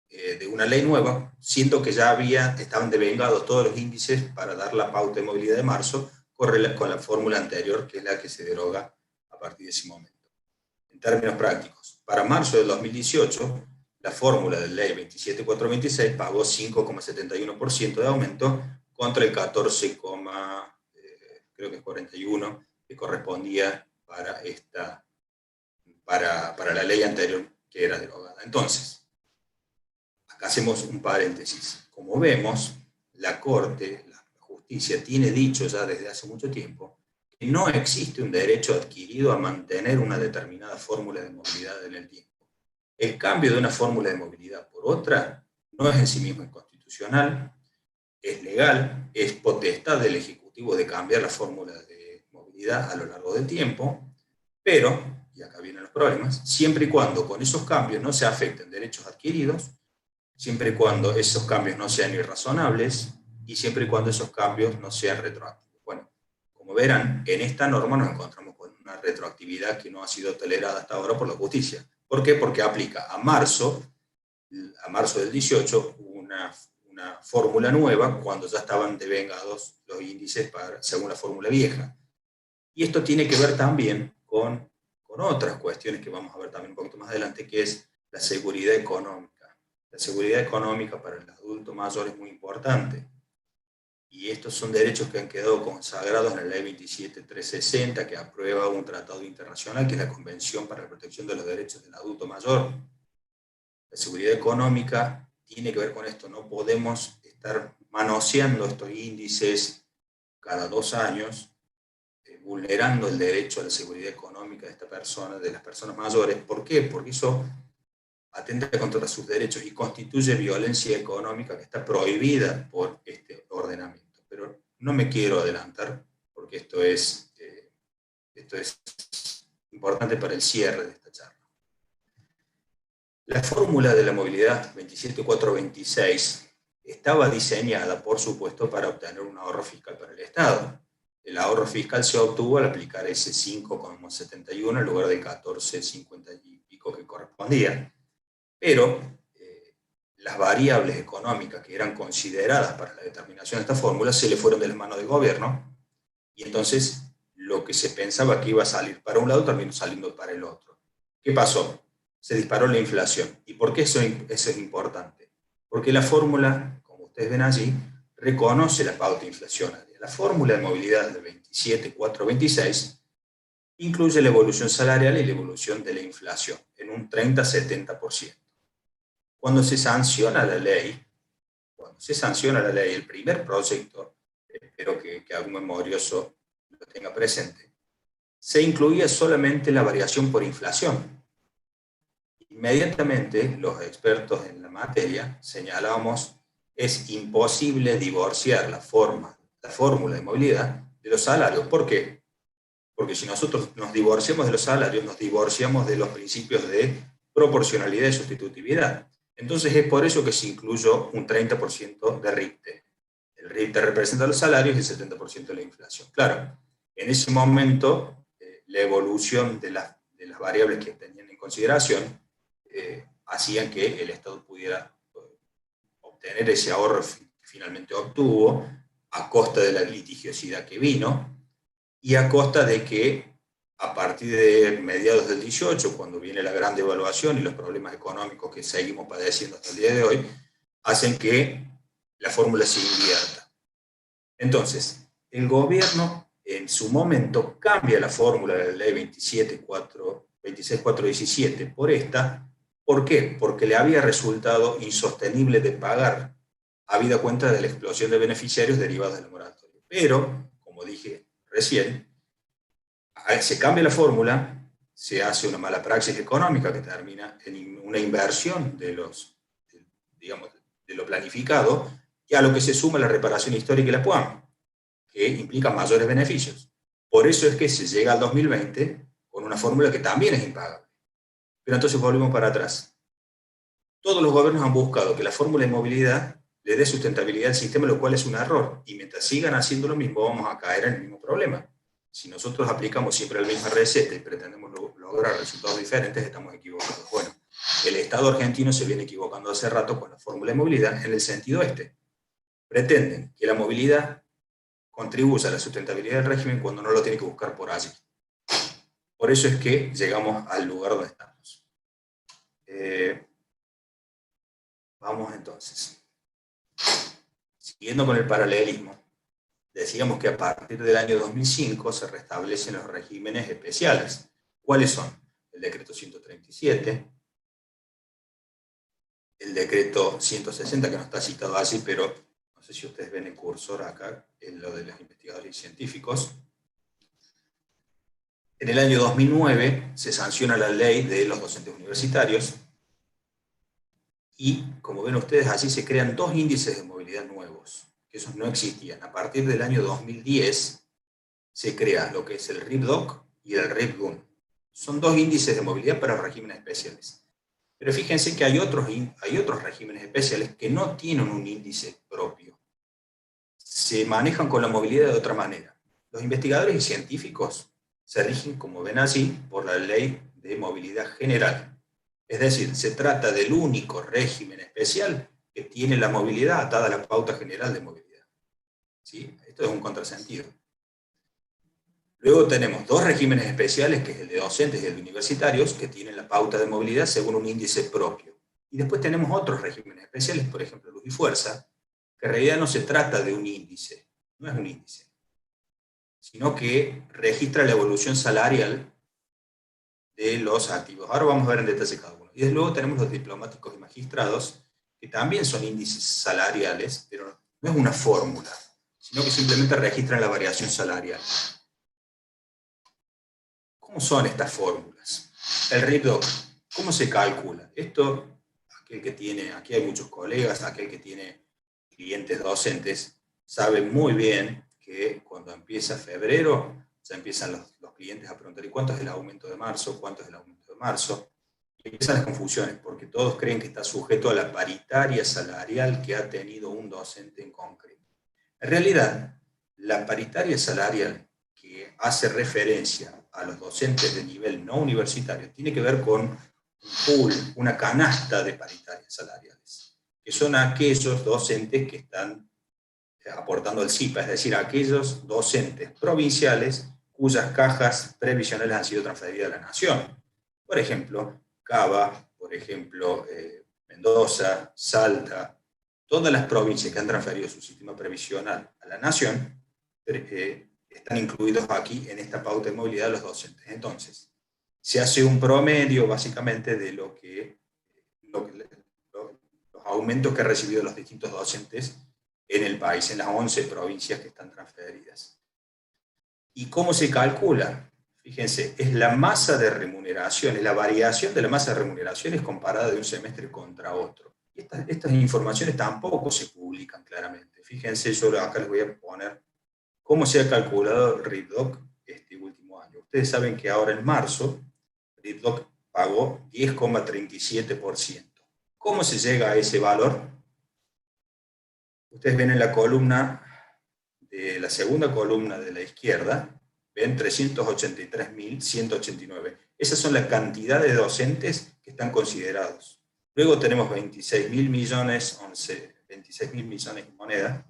Speaker 1: de una ley nueva, siendo que ya estaban devengados todos los índices para dar la pauta de movilidad de marzo con la fórmula anterior, que es la que se deroga a partir de ese momento. En términos prácticos, para marzo del 2018, la fórmula de ley 27426 pagó 5,71% de aumento contra el 14,41% que correspondía para la ley anterior que era derogada. Entonces, acá hacemos un paréntesis. Como vemos, la Corte, la Justicia, tiene dicho ya desde hace mucho tiempo que no existe un derecho adquirido a mantener una determinada fórmula de movilidad en el tiempo. El cambio de una fórmula de movilidad por otra no es en sí mismo inconstitucional, es legal, es potestad del Ejecutivo de cambiar la fórmula de movilidad a lo largo del tiempo, pero, y acá vienen los problemas, siempre y cuando con esos cambios no se afecten derechos adquiridos, siempre y cuando esos cambios no sean irrazonables y siempre y cuando esos cambios no sean retroactivos. Bueno, como verán, en esta norma nos encontramos con una retroactividad que no ha sido tolerada hasta ahora por la justicia. ¿Por qué? Porque aplica a marzo del 18 una fórmula nueva cuando ya estaban devengados los índices según la fórmula vieja. Y esto tiene que ver también con otras cuestiones que vamos a ver también un poquito más adelante, que es la seguridad económica. La seguridad económica para el adulto mayor es muy importante. Y estos son derechos que han quedado consagrados en la Ley 27360, que aprueba un tratado internacional, que es la Convención para la Protección de los Derechos del Adulto Mayor. La seguridad económica tiene que ver con esto. No podemos estar manoseando estos índices cada 2 años, vulnerando el derecho a la seguridad económica de esta persona, de las personas mayores. ¿Por qué? Porque eso atenta contra sus derechos y constituye violencia económica que está prohibida por este ordenamiento. Pero no me quiero adelantar, porque esto es importante para el cierre de esta charla. La fórmula de la movilidad 27426 estaba diseñada, por supuesto, para obtener un ahorro fiscal para el Estado. El ahorro fiscal se obtuvo al aplicar ese 5,71 en lugar del 14,50 y pico que correspondía. Pero las variables económicas que eran consideradas para la determinación de esta fórmula se le fueron de las manos del gobierno, y entonces lo que se pensaba que iba a salir para un lado terminó saliendo para el otro. ¿Qué pasó? Se disparó la inflación. ¿Y por qué eso es importante? Porque la fórmula, como ustedes ven allí, reconoce la pauta inflacionaria. La fórmula de movilidad de 27426 incluye la evolución salarial y la evolución de la inflación en un 30-70%. Cuando se sanciona la ley, el primer proyecto, espero que algún memorioso lo tenga presente, se incluía solamente la variación por inflación. Inmediatamente los expertos en la materia señalábamos: es imposible divorciar la fórmula de movilidad de los salarios. ¿Por qué? Porque si nosotros nos divorciamos de los salarios, nos divorciamos de los principios de proporcionalidad y sustitutividad. Entonces es por eso que se incluyó un 30% de RIPTE. El RIPTE representa los salarios y el 70% de la inflación. Claro, en ese momento la evolución de las variables que tenían en consideración hacían que el Estado pudiera obtener ese ahorro que finalmente obtuvo a costa de la litigiosidad que vino y a costa de que a partir de mediados del 18, cuando viene la gran devaluación y los problemas económicos que seguimos padeciendo hasta el día de hoy, hacen que la fórmula se invierta. Entonces, el gobierno en su momento cambia la fórmula de la ley 26417 por esta. ¿Por qué? Porque le había resultado insostenible de pagar, habida cuenta de la explosión de beneficiarios derivados de la moratoria. Pero, como dije recién, se cambia la fórmula, se hace una mala praxis económica que termina en una inversión de lo planificado, y a lo que se suma la reparación histórica y la PUAM, que implica mayores beneficios. Por eso es que se llega al 2020 con una fórmula que también es impagable. Pero entonces volvemos para atrás. Todos los gobiernos han buscado que la fórmula de movilidad le dé sustentabilidad al sistema, lo cual es un error. Y mientras sigan haciendo lo mismo, vamos a caer en el mismo problema. Si nosotros aplicamos siempre la misma receta y pretendemos lograr resultados diferentes, estamos equivocados. Bueno, el Estado argentino se viene equivocando hace rato con la fórmula de movilidad en el sentido este. Pretenden que la movilidad contribuya a la sustentabilidad del régimen cuando no lo tiene que buscar por allí. Por eso es que llegamos al lugar donde estamos. Vamos entonces. Siguiendo con el paralelismo, decíamos que a partir del año 2005 se restablecen los regímenes especiales. ¿Cuáles son? El decreto 137, el decreto 160, que no está citado así, pero no sé si ustedes ven el cursor acá, en lo de los investigadores y científicos. En el año 2009 se sanciona la ley de los docentes universitarios y, como ven ustedes, allí se crean 2 índices de movilidad nuevos, que esos no existían. A partir del año 2010 se crea lo que es el RIPDOC y el RIPGUN. Son 2 índices de movilidad para regímenes especiales. Pero fíjense que hay otros regímenes especiales que no tienen un índice propio. Se manejan con la movilidad de otra manera. Los investigadores y científicos se rigen, como ven así, por la Ley de Movilidad General. Es decir, se trata del único régimen especial que tiene la movilidad atada a la pauta general de movilidad. ¿Sí? Esto es un contrasentido. Luego tenemos 2 regímenes especiales, que es el de docentes y el de universitarios, que tienen la pauta de movilidad según un índice propio. Y después tenemos otros regímenes especiales, por ejemplo, Luz y Fuerza, que en realidad no se trata de un índice, no es un índice, sino que registra la evolución salarial de los activos. Ahora vamos a ver en detalle cada uno. Y desde luego tenemos los diplomáticos y magistrados, que también son índices salariales, pero no es una fórmula, sino que simplemente registran la variación salarial. ¿Cómo son estas fórmulas? El RIPDOC, ¿cómo se calcula? Esto, aquel que tiene, aquí hay muchos colegas, aquel que tiene clientes docentes, sabe muy bien que cuando empieza febrero, ya empiezan los clientes a preguntar, ¿y cuánto es el aumento de marzo? ¿Cuánto es el aumento de marzo? Y empiezan las confusiones, porque todos creen que está sujeto a la paritaria salarial que ha tenido un docente en concreto. En realidad, la paritaria salarial que hace referencia a los docentes de nivel no universitario tiene que ver con un pool, una canasta de paritarias salariales, que son aquellos docentes que están aportando al CIPA, es decir, aquellos docentes provinciales cuyas cajas previsionales han sido transferidas a la Nación. Por ejemplo, Cava, por ejemplo, Mendoza, Salta, todas las provincias que han transferido su sistema previsional a la Nación están incluidos aquí en esta pauta de movilidad de los docentes. Entonces, se hace un promedio básicamente de los aumentos que han recibido los distintos docentes en el país, en las 11 provincias que están transferidas. ¿Y cómo se calcula? Fíjense, es la masa de remuneración, es la variación de la masa de remuneraciones comparada de un semestre contra otro. Estas informaciones tampoco se publican claramente. Fíjense, yo acá les voy a poner cómo se ha calculado RIPDOC este último año. Ustedes saben que ahora en marzo, RIPDOC pagó 10,37%. ¿Cómo se llega a ese valor? Ustedes ven en la columna, de la segunda columna de la izquierda, ven 383.189. Esas son la cantidad de docentes que están considerados. Luego tenemos 26.000 millones, 26.000 millones de moneda.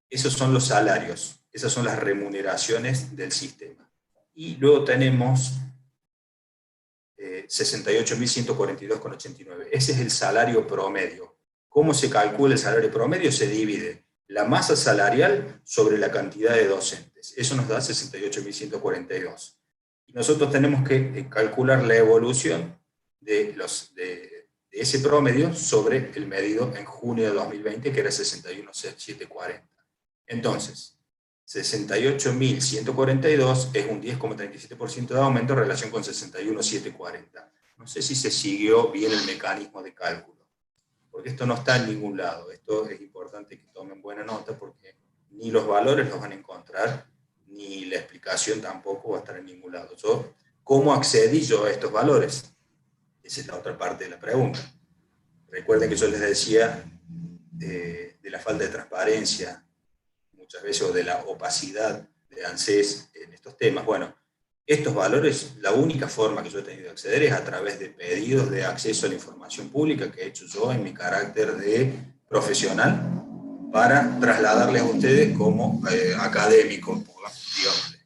Speaker 1: Esos son los salarios, esas son las remuneraciones del sistema. Y luego tenemos 68.142,89. Ese es el salario promedio. ¿Cómo se calcula el salario promedio? Se divide la masa salarial sobre la cantidad de docentes. Eso nos da 68.142. Y nosotros tenemos que calcular la evolución de ese promedio sobre el medido en junio de 2020, que era 61.740. Entonces, 68.142 es un 10,37% de aumento en relación con 61.740. No sé si se siguió bien el mecanismo de cálculo, porque esto no está en ningún lado. Esto es importante que tomen buena nota, porque ni los valores los van a encontrar, ni la explicación tampoco va a estar en ningún lado. ¿Cómo accedí yo a estos valores? Esa es la otra parte de la pregunta. Recuerden que yo les decía de la falta de transparencia, muchas veces, o de la opacidad de ANSES en estos temas. Bueno, estos valores, la única forma que yo he tenido de acceder es a través de pedidos de acceso a la información pública que he hecho yo en mi carácter de profesional para trasladarles a ustedes como académico, digamos.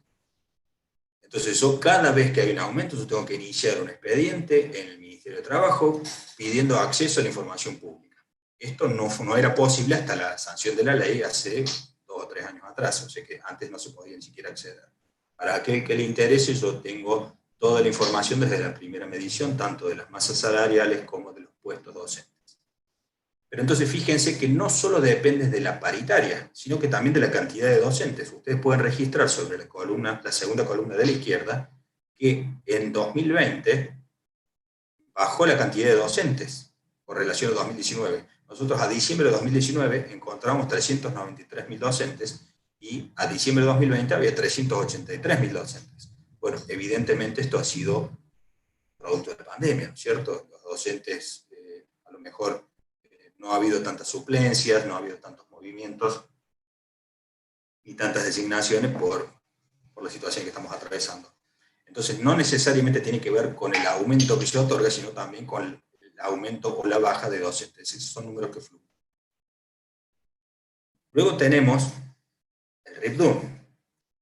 Speaker 1: Entonces yo, cada vez que hay un aumento, yo tengo que iniciar un expediente en el Ministerio de Trabajo pidiendo acceso a la información pública. Esto no era posible hasta la sanción de la ley hace 2 o 3 años atrás, o sea que antes no se podía ni siquiera acceder. Para aquel que le interese, yo tengo toda la información desde la primera medición, tanto de las masas salariales como de los puestos docentes. Pero entonces fíjense que no solo depende de la paritaria, sino que también de la cantidad de docentes. Ustedes pueden registrar sobre la segunda columna de la izquierda, que en 2020 bajó la cantidad de docentes con relación a 2019. Nosotros a diciembre de 2019 encontramos 393.000 docentes, y a diciembre de 2020 había 383.000 docentes. Bueno, evidentemente esto ha sido producto de la pandemia, ¿no es cierto? Los docentes, a lo mejor, no ha habido tantas suplencias, no ha habido tantos movimientos y tantas designaciones por la situación que estamos atravesando. Entonces, no necesariamente tiene que ver con el aumento que se otorga, sino también con el aumento o la baja de docentes. Esos son números que fluyen. Luego tenemos el RIPDUN.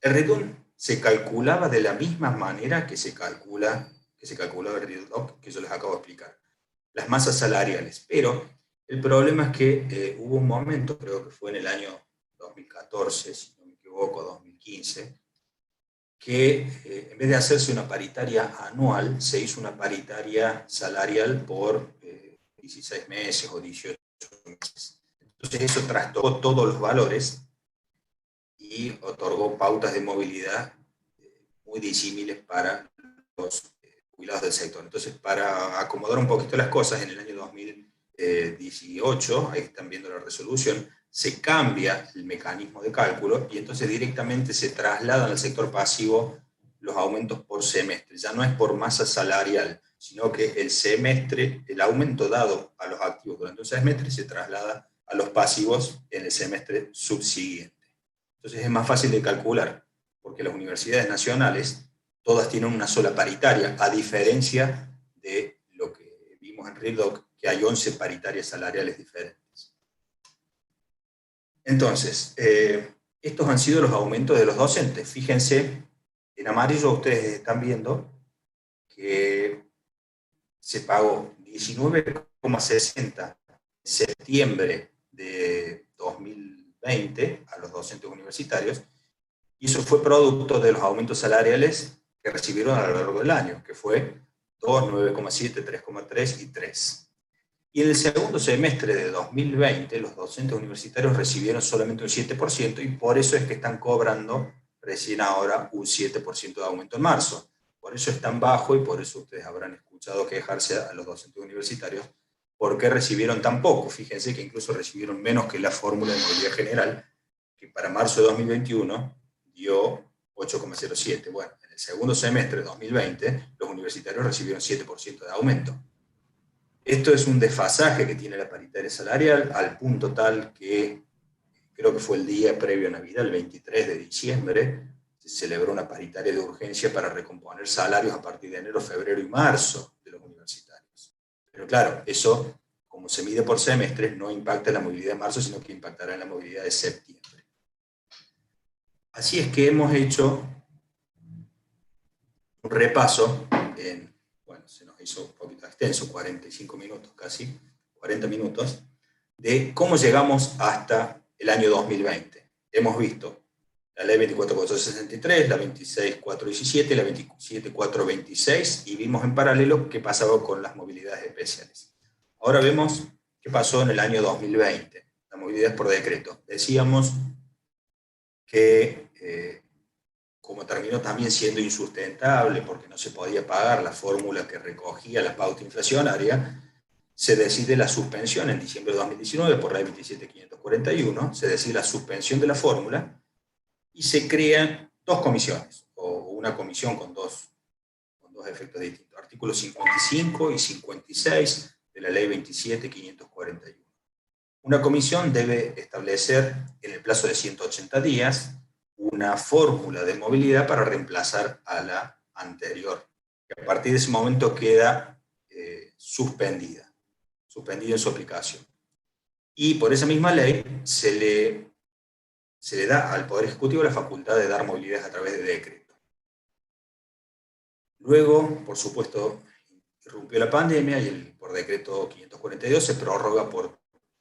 Speaker 1: El RIPDUN se calculaba de la misma manera que se calculaba el RIPDOC, que yo les acabo de explicar. las masas salariales. Pero el problema es que hubo un momento, creo que fue en el año 2014, si no me equivoco, 2015, que en vez de hacerse una paritaria anual, se hizo una paritaria salarial por 16 meses o 18 meses. Entonces eso trastocó todos los valores y otorgó pautas de movilidad muy disímiles para los jubilados del sector. Entonces, para acomodar un poquito las cosas, en el año 2018, ahí están viendo la resolución, se cambia el mecanismo de cálculo y entonces directamente se trasladan al sector pasivo los aumentos por semestre. Ya no es por masa salarial, sino que el semestre, el aumento dado a los activos durante un semestre se traslada a los pasivos en el semestre subsiguiente. Entonces es más fácil de calcular, porque las universidades nacionales todas tienen una sola paritaria, a diferencia de lo que vimos en RILDOC, que hay 11 paritarias salariales diferentes. Entonces, estos han sido los aumentos de los docentes. Fíjense, en amarillo ustedes están viendo que se pagó 19,60 en septiembre de 2020 a los docentes universitarios, y eso fue producto de los aumentos salariales que recibieron a lo largo del año, que fue 2, 9,7, 3,3 y 3. Y en el segundo semestre de 2020, los docentes universitarios recibieron solamente un 7%, y por eso es que están cobrando recién ahora un 7% de aumento en marzo. Por eso es tan bajo, y por eso ustedes habrán escuchado quejarse a los docentes universitarios, porque recibieron tan poco. Fíjense que incluso recibieron menos que la fórmula de movilidad general, que para marzo de 2021 dio 8,07. Bueno, en el segundo semestre de 2020, los universitarios recibieron 7% de aumento. Esto es un desfasaje que tiene la paritaria salarial, al punto tal que, creo que fue el día previo a Navidad, el 23 de diciembre, se celebró una paritaria de urgencia para recomponer salarios a partir de enero, febrero y marzo de los universitarios. Pero claro, eso, como se mide por semestres, no impacta en la movilidad de marzo, sino que impactará en la movilidad de septiembre. Así es que hemos hecho un repaso bueno, se nos hizo un poquito extenso, 45 minutos casi, 40 minutos, de cómo llegamos hasta el año 2020. Hemos visto la ley 24.463, la 26.417, la 27.426, y vimos en paralelo qué pasaba con las movilidades especiales. Ahora vemos qué pasó en el año 2020, la movilidad por decreto. Decíamos que como terminó también siendo insustentable porque no se podía pagar la fórmula que recogía la pauta inflacionaria, se decide la suspensión en diciembre de 2019 por la ley 27.541, se decide la suspensión de la fórmula y se crean dos comisiones, o una comisión con dos efectos distintos, artículos 55 y 56 de la ley 27.541. Una comisión debe establecer en el plazo de 180 días una fórmula de movilidad para reemplazar a la anterior, que a partir de ese momento queda suspendida en su aplicación. Y por esa misma ley se le da al Poder Ejecutivo la facultad de dar movilidades a través de decreto. Luego, por supuesto, irrumpió la pandemia y por decreto 542 se prorroga por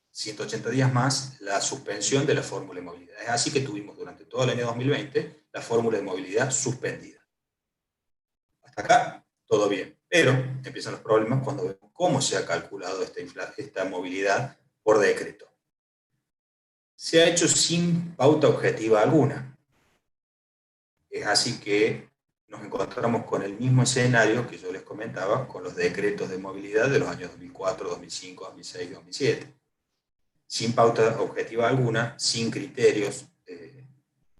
Speaker 1: 180 días más la suspensión de la fórmula de movilidad. Es así que tuvimos durante todo el año 2020 la fórmula de movilidad suspendida. Hasta acá, todo bien. Pero empiezan los problemas cuando vemos cómo se ha calculado esta movilidad por decreto. Se ha hecho sin pauta objetiva alguna. Es así que nos encontramos con el mismo escenario que yo les comentaba con los decretos de movilidad de los años 2004, 2005, 2006 y 2007. Sin pauta objetiva alguna, sin criterios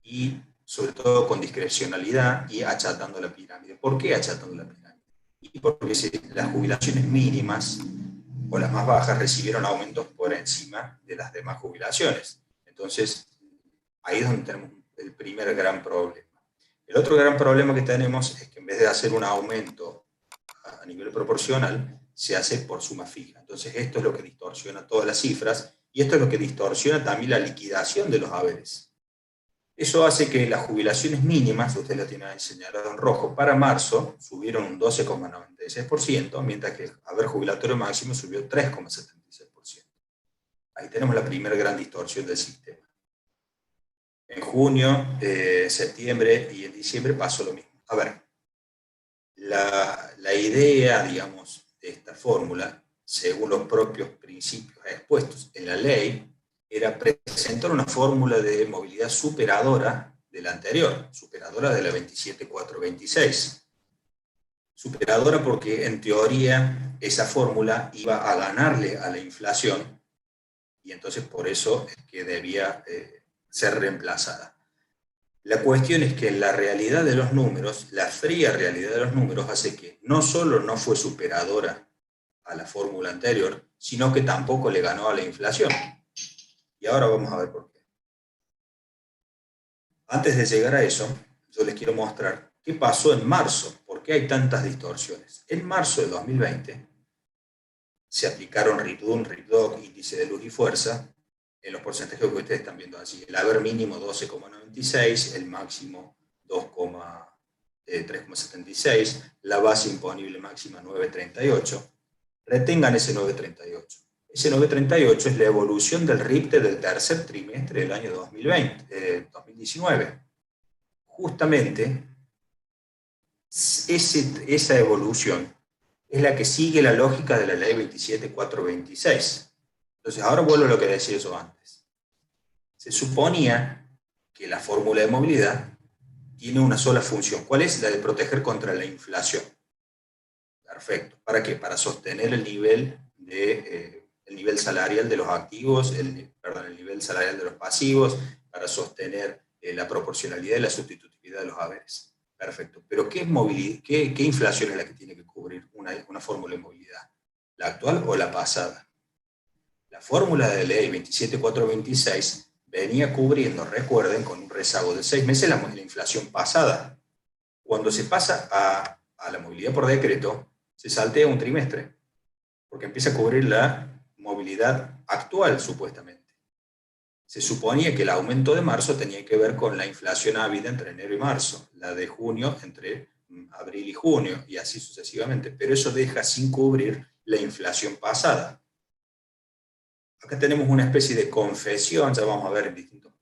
Speaker 1: y sobre todo con discrecionalidad y achatando la pirámide. ¿Por qué achatando la pirámide? Y porque las jubilaciones mínimas o las más bajas recibieron aumentos por encima de las demás jubilaciones. Entonces, ahí es donde tenemos el primer gran problema. El otro gran problema que tenemos es que en vez de hacer un aumento a nivel proporcional, se hace por suma fija. Entonces, esto es lo que distorsiona todas las cifras y esto es lo que distorsiona también la liquidación de los haberes. Eso hace que las jubilaciones mínimas, usted la tiene ahí señalado en rojo, para marzo subieron un 12,96%, mientras que el haber jubilatorio máximo subió 3,76%. Ahí tenemos la primera gran distorsión del sistema. En junio, septiembre y en diciembre pasó lo mismo. A ver, la idea, digamos, de esta fórmula, según los propios principios expuestos en la ley, era presentar una fórmula de movilidad superadora de la anterior, superadora de la 27426. Superadora porque, en teoría, esa fórmula iba a ganarle a la inflación y entonces por eso es que debía ser reemplazada. La cuestión es que la realidad de los números, la fría realidad de los números, hace que no solo no fue superadora a la fórmula anterior, sino que tampoco le ganó a la inflación. Y ahora vamos a ver por qué. Antes de llegar a eso, yo les quiero mostrar qué pasó en marzo, por qué hay tantas distorsiones. En marzo de 2020 se aplicaron RIPDUN, RIPDOC, índice de luz y fuerza, en los porcentajes que ustedes están viendo así. El haber mínimo 12,96, el máximo 3,76, la base imponible máxima 9,38. Retengan ese 9,38. Ese 9,38 es la evolución del RIPTE del tercer trimestre del año 2019. Justamente, esa evolución es la que sigue la lógica de la ley 27426. Entonces, ahora vuelvo a lo que decía yo antes. Se suponía que la fórmula de movilidad tiene una sola función. ¿Cuál es? La de proteger contra la inflación. Perfecto. ¿Para qué? Para sostener el nivel salarial de los activos, el nivel salarial de los pasivos, para sostener la proporcionalidad y la sustitutividad de los haberes. Perfecto. Pero ¿qué inflación es la que tiene que cubrir una fórmula de movilidad? ¿La actual o la pasada? La fórmula de ley 27426 venía cubriendo, recuerden, con un rezago de 6 meses la inflación pasada. Cuando se pasa a la movilidad por decreto, se saltea un trimestre, porque empieza a cubrir la movilidad actual, supuestamente. Se suponía que el aumento de marzo tenía que ver con la inflación ávida entre enero y marzo, la de junio entre abril y junio, y así sucesivamente, pero eso deja sin cubrir la inflación pasada. Acá tenemos una especie de confesión, ya vamos a ver en distintos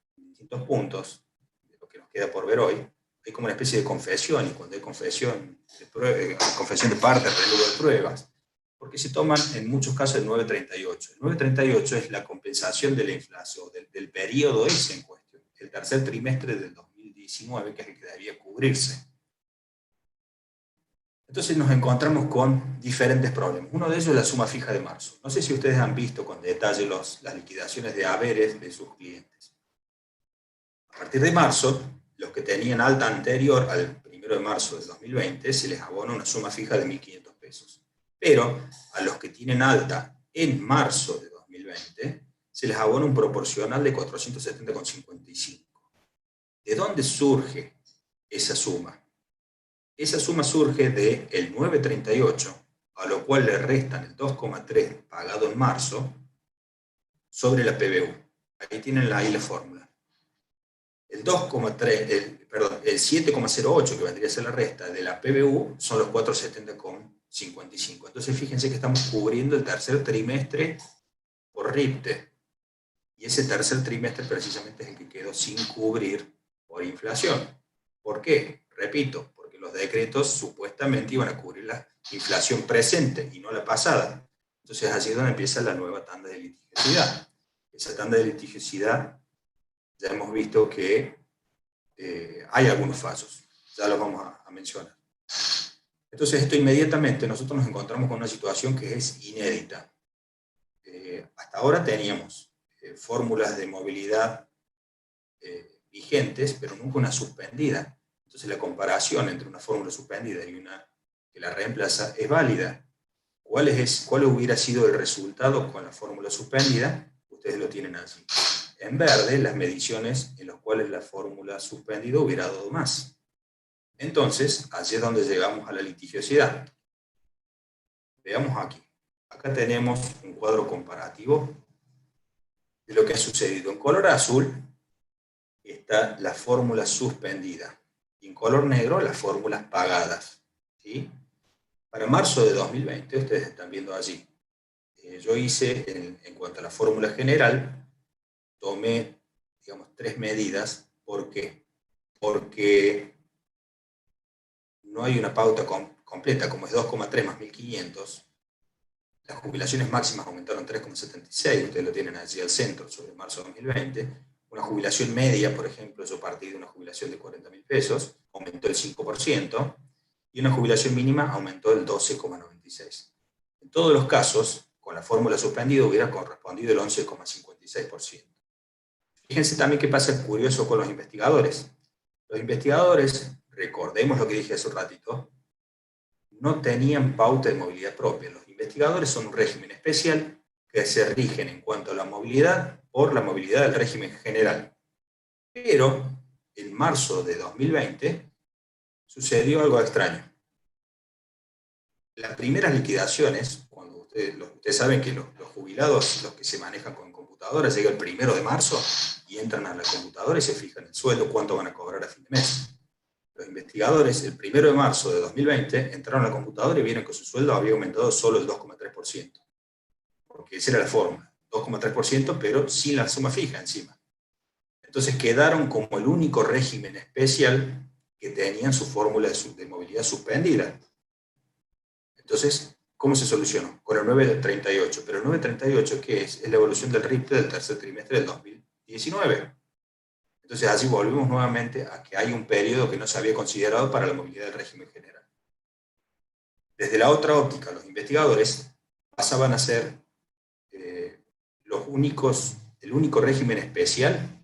Speaker 1: puntos, de lo que nos queda por ver hoy. Hay como una especie de confesión, y cuando hay confesión de parte, relevo de pruebas, porque se toman en muchos casos el 938. El 938 es la compensación de la inflación, del periodo ese en cuestión, el tercer trimestre del 2019, que es el que debía cubrirse. Entonces nos encontramos con diferentes problemas. Uno de ellos es la suma fija de marzo. No sé si ustedes han visto con detalle las liquidaciones de haberes de sus clientes. A partir de marzo, los que tenían alta anterior al 1 de marzo del 2020 se les abona una suma fija de 1.500 pesos. Pero a los que tienen alta en marzo de 2020 se les abona un proporcional de 470,55. ¿De dónde surge esa suma? Esa suma surge del 938, a lo cual le restan el 2,3 pagado en marzo sobre la PBU. Ahí tienen ahí la fórmula. El 7,08, que vendría a ser la resta de la PBU, son los 470,55. Entonces fíjense que estamos cubriendo el tercer trimestre por RIPTE. Y ese tercer trimestre precisamente es el que quedó sin cubrir por inflación. ¿Por qué? Repito, porque los decretos supuestamente iban a cubrir la inflación presente y no la pasada. Entonces allí es donde empieza la nueva tanda de litigiosidad. Esa tanda de litigiosidad ya hemos visto que hay algunos fallos, ya los vamos a mencionar. Entonces esto inmediatamente nosotros nos encontramos con una situación que es inédita. Hasta ahora teníamos fórmulas de movilidad vigentes, pero nunca una suspendida. Entonces la comparación entre una fórmula suspendida y una que la reemplaza es válida. ¿Cuál hubiera sido el resultado con la fórmula suspendida? Ustedes lo tienen allí. En verde, las mediciones en las cuales la fórmula suspendida hubiera dado más. Entonces, allí es donde llegamos a la litigiosidad. Veamos aquí. Acá tenemos un cuadro comparativo de lo que ha sucedido. En color azul está la fórmula suspendida. Y en color negro, las fórmulas pagadas. ¿Sí? Para marzo de 2020, ustedes están viendo allí, yo hice, en cuanto a la fórmula general, tomé, digamos, 3 medidas. ¿Por qué? Porque no hay una pauta completa, como es 2,3 más 1.500. Las jubilaciones máximas aumentaron 3,76, ustedes lo tienen allí al centro, sobre marzo de 2020. Una jubilación media, por ejemplo, yo partí de una jubilación de 40.000 pesos, aumentó el 5%, y una jubilación mínima aumentó el 12,96. En todos los casos, con la fórmula suspendida hubiera correspondido el 11,56%. Fíjense también qué pasa curioso con los investigadores. Los investigadores, recordemos lo que dije hace un ratito, no tenían pauta de movilidad propia. Los investigadores son un régimen especial que se rigen en cuanto a la movilidad por la movilidad del régimen general. Pero en marzo de 2020 sucedió algo extraño. Las primeras liquidaciones, cuando ustedes saben que los jubilados, los que se manejan con computadoras, llega el 1 de marzo y entran a la computadora y se fijan el sueldo, cuánto van a cobrar a fin de mes. Los investigadores, el 1 de marzo de 2020, entraron a la computadora y vieron que su sueldo había aumentado solo el 2,3%. Porque esa era la fórmula, 2,3%, pero sin la suma fija encima. Entonces quedaron como el único régimen especial que tenían su fórmula de movilidad suspendida. Entonces, ¿cómo se solucionó? Con el 938. Pero el 938, ¿qué es? Es la evolución del RIPTE del tercer trimestre del 2019. Entonces, así volvemos nuevamente a que hay un periodo que no se había considerado para la movilidad del régimen general. Desde la otra óptica, los investigadores pasaban a ser el único régimen especial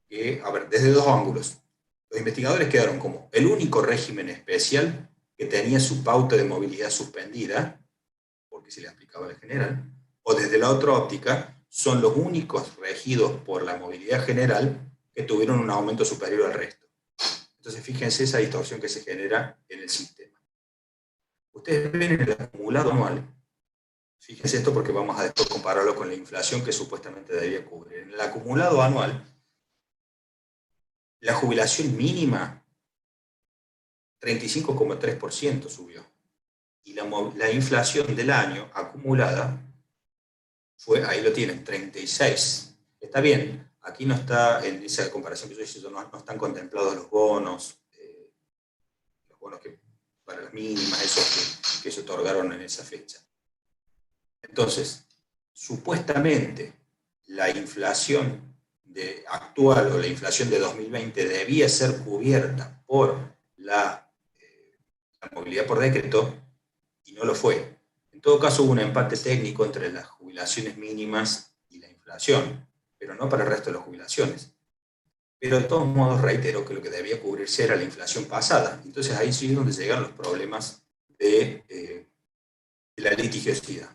Speaker 1: que, a ver, desde dos ángulos. Los investigadores quedaron como el único régimen especial que tenía su pauta de movilidad suspendida, porque se le aplicaba al general, o desde la otra óptica, son los únicos regidos por la movilidad general que tuvieron un aumento superior al resto. Entonces, fíjense esa distorsión que se genera en el sistema. Ustedes ven en el acumulado anual, fíjense esto porque vamos a después compararlo con la inflación que supuestamente debía cubrir. En el acumulado anual, la jubilación mínima 35,3% subió. Y la inflación del año acumulada fue, ahí lo tienen, 36. Está bien, aquí no está, en esa comparación que yo hice, no están contemplados los bonos que para las mínimas, esos que se otorgaron en esa fecha. Entonces, supuestamente, la inflación actual o la inflación de 2020 debía ser cubierta por la movilidad por decreto, y no lo fue. En todo caso, hubo un empate técnico entre las jubilaciones mínimas y la inflación, pero no para el resto de las jubilaciones. Pero de todos modos, reitero que lo que debía cubrirse era la inflación pasada. Entonces ahí sí es donde llegan los problemas de la litigiosidad.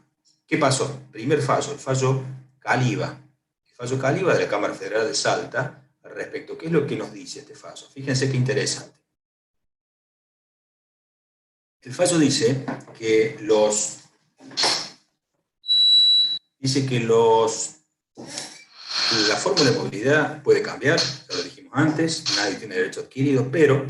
Speaker 1: ¿Qué pasó? Primer fallo, el fallo Caliba. El fallo Caliba de la Cámara Federal de Salta, al respecto. ¿Qué es lo que nos dice este fallo? Fíjense qué interesante. El fallo dice que la fórmula de movilidad puede cambiar, ya lo dijimos antes, nadie tiene derecho adquirido, pero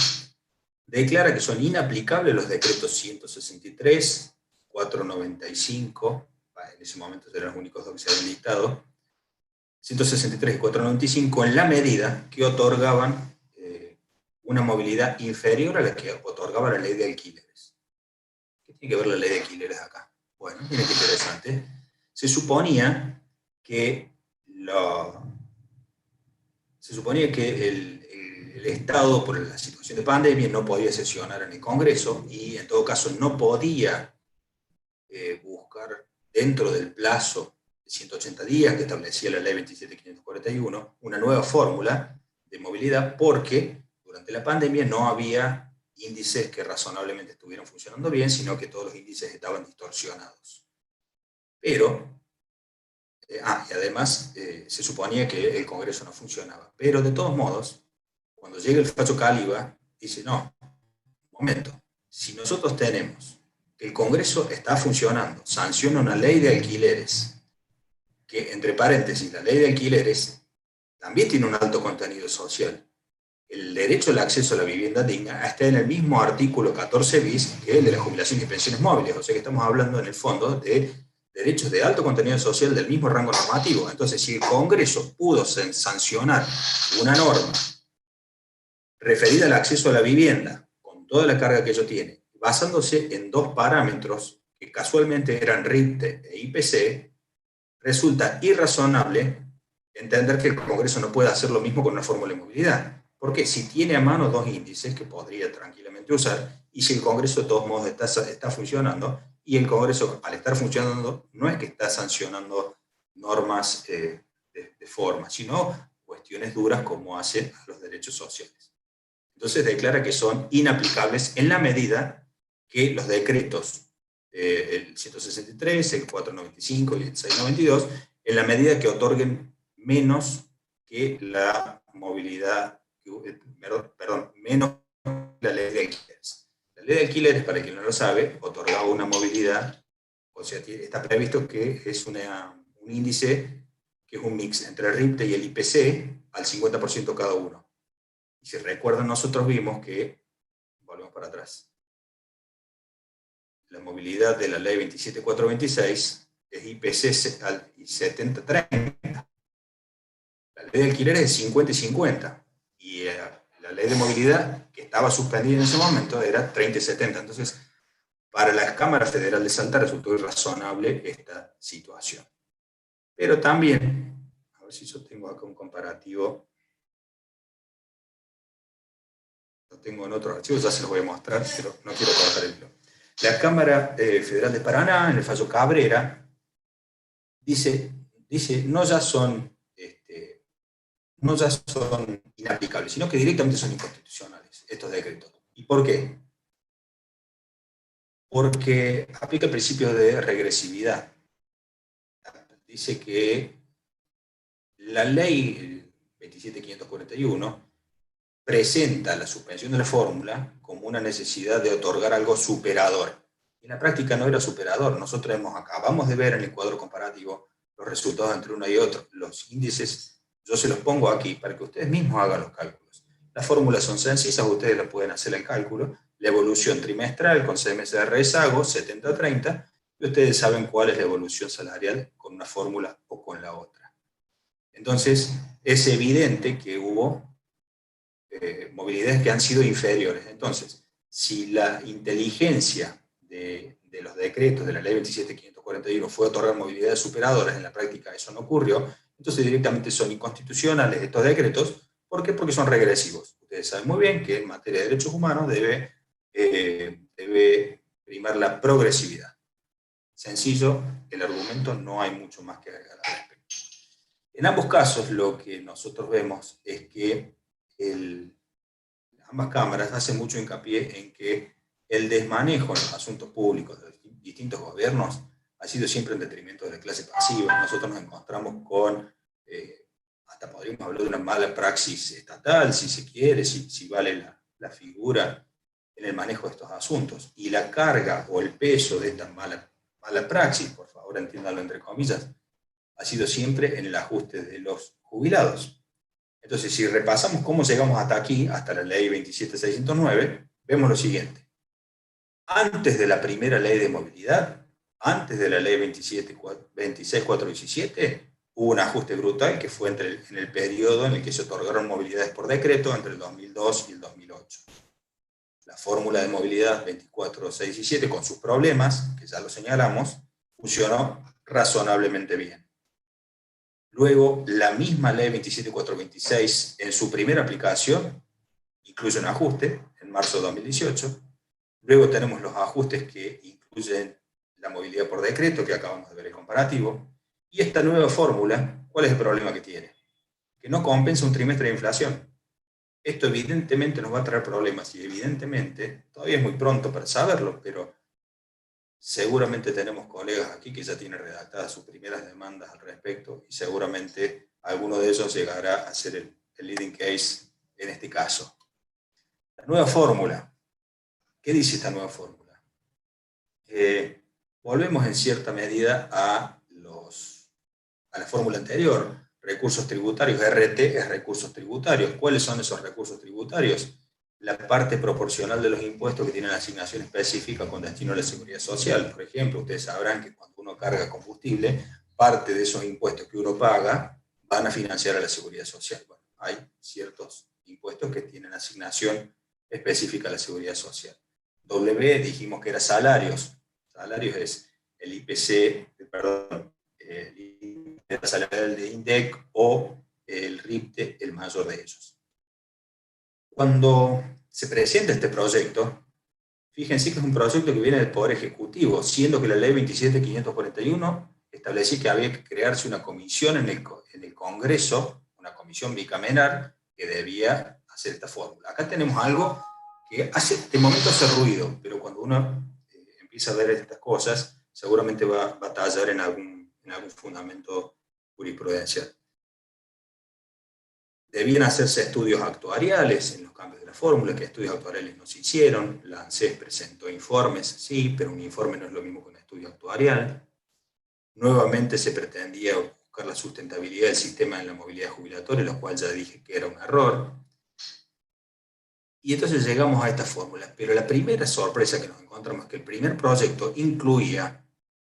Speaker 1: declara que son inaplicables los decretos 163, 495, en ese momento eran los únicos dos que se habían dictado, 163 y 495 en la medida que otorgaban una movilidad inferior a la que otorgaba la ley de alquileres. ¿Qué tiene que ver la ley de alquileres acá? Bueno, miren qué interesante. Se suponía que el Estado, por la situación de pandemia, no podía sesionar en el Congreso y, en todo caso, no podía buscar dentro del plazo de 180 días que establecía la ley 27.541 una nueva fórmula de movilidad porque durante la pandemia no había índices que razonablemente estuvieran funcionando bien, sino que todos los índices estaban distorsionados. Pero, y además se suponía que el Congreso no funcionaba. Pero de todos modos, cuando llega el fallo Caliba, dice, no, un momento, si nosotros tenemos que el Congreso está funcionando, sanciona una ley de alquileres, que entre paréntesis, la ley de alquileres también tiene un alto contenido social. El derecho al acceso a la vivienda digna está en el mismo artículo 14 bis que el de las jubilaciones y pensiones móviles, o sea que estamos hablando en el fondo de derechos de alto contenido social del mismo rango normativo. Entonces, si el Congreso pudo sancionar una norma referida al acceso a la vivienda, con toda la carga que ello tiene, basándose en dos parámetros que casualmente eran RIPTE e IPC, resulta irrazonable entender que el Congreso no puede hacer lo mismo con una fórmula de movilidad. Porque si tiene a mano dos índices que podría tranquilamente usar, y si el Congreso de todos modos está funcionando, y el Congreso al estar funcionando no es que está sancionando normas de forma, sino cuestiones duras como hacen a los derechos sociales. Entonces declara que son inaplicables en la medida que los decretos, el 163, el 495 y el 692, en la medida que otorguen menos que la movilidad, menos que la ley de alquileres. La ley de alquileres, para quien no lo sabe, otorgaba una movilidad, o sea, está previsto que es un índice que es un mix entre el RIPTE y el IPC al 50% cada uno. Y si recuerdan, nosotros vimos que, volvemos para atrás, la movilidad de la ley 27426 es IPC al 70-30. La ley de alquiler es 50 y 50. Y la ley de movilidad, que estaba suspendida en ese momento, era 30 y 70. Entonces, para la Cámara Federal de Salta resultó irrazonable esta situación. Pero también, a ver si yo tengo acá un comparativo. Lo tengo en otros archivos, ya se los voy a mostrar, pero no quiero cortar el hilo. La Cámara Federal de Paraná, en el fallo Cabrera, dice no ya son inaplicables, sino que directamente son inconstitucionales estos decretos. ¿Y por qué? Porque aplica el principio de regresividad. Dice que la ley 27.541 presenta la suspensión de la fórmula como una necesidad de otorgar algo superador. Y en la práctica no era superador. Nosotros acabamos de ver en el cuadro comparativo los resultados entre uno y otro. Los índices, yo se los pongo aquí para que ustedes mismos hagan los cálculos. Las fórmulas son sencillas, ustedes las pueden hacer el cálculo. La evolución trimestral con 6 meses de rezago, 70-30, y ustedes saben cuál es la evolución salarial con una fórmula o con la otra. Entonces, es evidente que hubo movilidades que han sido inferiores. Entonces, si la inteligencia de los decretos de la ley 27.541 fue otorgar movilidades superadoras, en la práctica eso no ocurrió, entonces directamente son inconstitucionales estos decretos. ¿Por qué? Porque son regresivos. Ustedes saben muy bien que en materia de derechos humanos debe primar la progresividad. Sencillo, el argumento, no hay mucho más que agregar al respecto. En ambos casos, lo que nosotros vemos es que ambas cámaras hacen mucho hincapié en que el desmanejo en los asuntos públicos de distintos gobiernos ha sido siempre en detrimento de la clase pasiva. Nosotros nos encontramos con, hasta podríamos hablar de una mala praxis estatal, si se quiere, si vale la figura en el manejo de estos asuntos. Y la carga o el peso de esta mala praxis, por favor entiéndanlo entre comillas, ha sido siempre en el ajuste de los jubilados. Entonces, si repasamos cómo llegamos hasta aquí, hasta la ley 27.609, vemos lo siguiente. Antes de la primera ley de movilidad, antes de la ley 26.417, hubo un ajuste brutal que fue en el periodo en el que se otorgaron movilidades por decreto entre el 2002 y el 2008. La fórmula de movilidad 24.617, con sus problemas, que ya lo señalamos, funcionó razonablemente bien. Luego, la misma ley 27.426, en su primera aplicación, incluye un ajuste en marzo de 2018. Luego tenemos los ajustes que incluyen la movilidad por decreto, que acabamos de ver el comparativo. Y esta nueva fórmula, ¿cuál es el problema que tiene? Que no compensa un trimestre de inflación. Esto evidentemente nos va a traer problemas y evidentemente, todavía es muy pronto para saberlo, pero seguramente tenemos colegas aquí que ya tienen redactadas sus primeras demandas al respecto y seguramente alguno de ellos llegará a ser el leading case en este caso. La nueva fórmula. ¿Qué dice esta nueva fórmula? Volvemos en cierta medida a la fórmula anterior. recursos tributarios, RT es recursos tributarios. ¿Cuáles son esos recursos tributarios? La parte proporcional de los impuestos que tienen asignación específica con destino a la seguridad social. Por ejemplo, ustedes sabrán que cuando uno carga combustible, parte de esos impuestos que uno paga van a financiar a la seguridad social. Bueno, hay ciertos impuestos que tienen asignación específica a la seguridad social. W dijimos que era salarios. Salarios es el IPC, perdón, el IPC salarial de INDEC o el RIPTE, el mayor de ellos. Cuando se presenta este proyecto, fíjense que es un proyecto que viene del Poder Ejecutivo, siendo que la ley 27.541 establecía que había que crearse una comisión en el Congreso, una comisión bicameral, que debía hacer esta fórmula. Acá tenemos algo que de momento hace ruido, pero cuando uno empieza a ver estas cosas, seguramente va a batallar en algún fundamento jurisprudencial. Debían hacerse estudios actuariales en los cambios de la fórmula, que estudios actuariales no se hicieron. La ANSES presentó informes, sí, pero un informe no es lo mismo que un estudio actuarial. Nuevamente se pretendía buscar la sustentabilidad del sistema en la movilidad jubilatoria, lo cual ya dije que era un error. Y entonces llegamos a esta fórmula, pero la primera sorpresa que nos encontramos es que el primer proyecto incluía,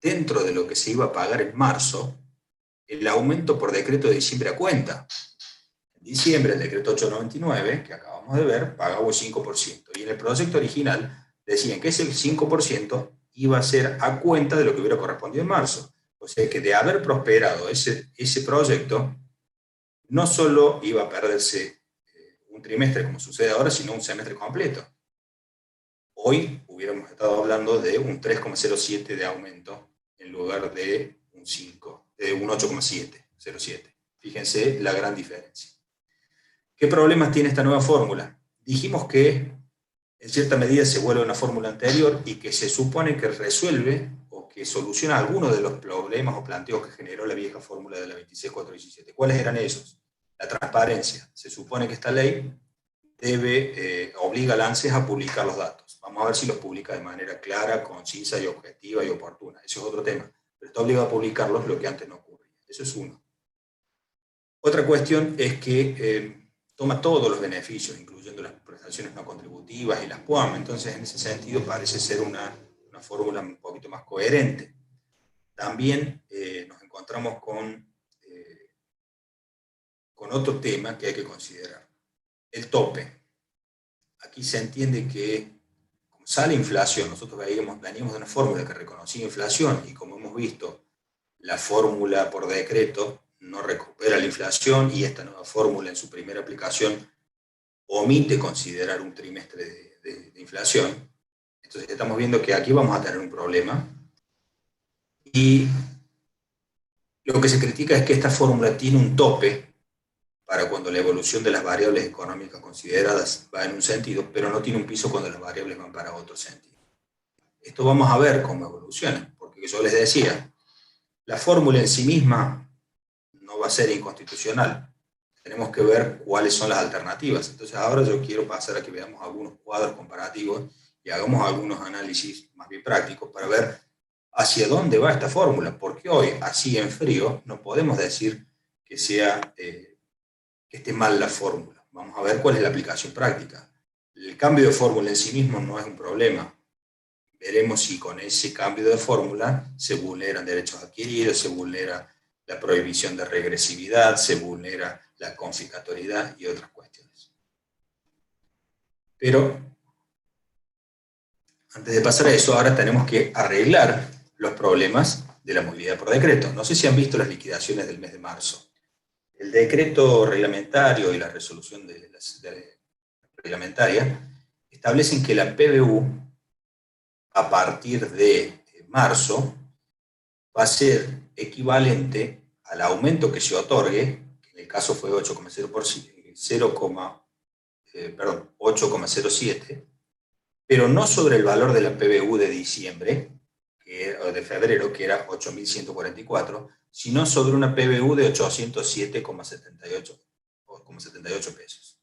Speaker 1: dentro de lo que se iba a pagar en marzo, el aumento por decreto de diciembre a cuenta. En diciembre, el decreto 899, que acabamos de ver, pagaba el 5%. Y en el proyecto original decían que ese 5% iba a ser a cuenta de lo que hubiera correspondido en marzo. O sea que de haber prosperado ese proyecto, no solo iba a perderse un trimestre como sucede ahora, sino un semestre completo. Hoy hubiéramos estado hablando de un 3,07 de aumento en lugar de un 5, de un 8,707. Fíjense la gran diferencia. ¿Qué problemas tiene esta nueva fórmula? Dijimos que en cierta medida se vuelve a una fórmula anterior y que se supone que resuelve o que soluciona algunos de los problemas o planteos que generó la vieja fórmula de la 26417. ¿Cuáles eran esos? La transparencia. Se supone que esta ley obliga al ANSES a publicar los datos. Vamos a ver si los publica de manera clara, concisa y objetiva y oportuna. Ese es otro tema. Pero está obligado a publicarlos, lo que antes no ocurría. Eso es uno. Otra cuestión es que toma todos los beneficios, incluyendo las prestaciones no contributivas y las PUAM. Entonces, en ese sentido, parece ser una fórmula un poquito más coherente. También nos encontramos con otro tema que hay que considerar. El tope. Aquí se entiende que, como sale inflación, nosotros veníamos de una fórmula que reconocía inflación y como hemos visto, la fórmula por decreto no recupera la inflación y esta nueva fórmula en su primera aplicación omite considerar un trimestre de inflación. Entonces estamos viendo que aquí vamos a tener un problema. Y lo que se critica es que esta fórmula tiene un tope para cuando la evolución de las variables económicas consideradas va en un sentido, pero no tiene un piso cuando las variables van para otro sentido. Esto vamos a ver cómo evoluciona, porque yo les decía, la fórmula en sí misma no va a ser inconstitucional. Tenemos que ver cuáles son las alternativas. Entonces ahora yo quiero pasar a que veamos algunos cuadros comparativos y hagamos algunos análisis más bien prácticos para ver hacia dónde va esta fórmula, porque hoy, así en frío, no podemos decir que esté mal la fórmula. Vamos a ver cuál es la aplicación práctica. El cambio de fórmula en sí mismo no es un problema. Veremos si con ese cambio de fórmula se vulneran derechos adquiridos, se vulnera la prohibición de regresividad, se vulnera la confiscatoriedad y otras cuestiones. Pero antes de pasar a eso, ahora tenemos que arreglar los problemas de la movilidad por decreto. No sé si han visto las liquidaciones del mes de marzo. El decreto reglamentario y la resolución reglamentaria establecen que la PBU, a partir de marzo, va a ser equivalente al aumento que se otorgue, que en el caso fue 8,07, pero no sobre el valor de la PBU de diciembre, o de febrero, que era 8.144, sino sobre una PBU de 807,78 pesos.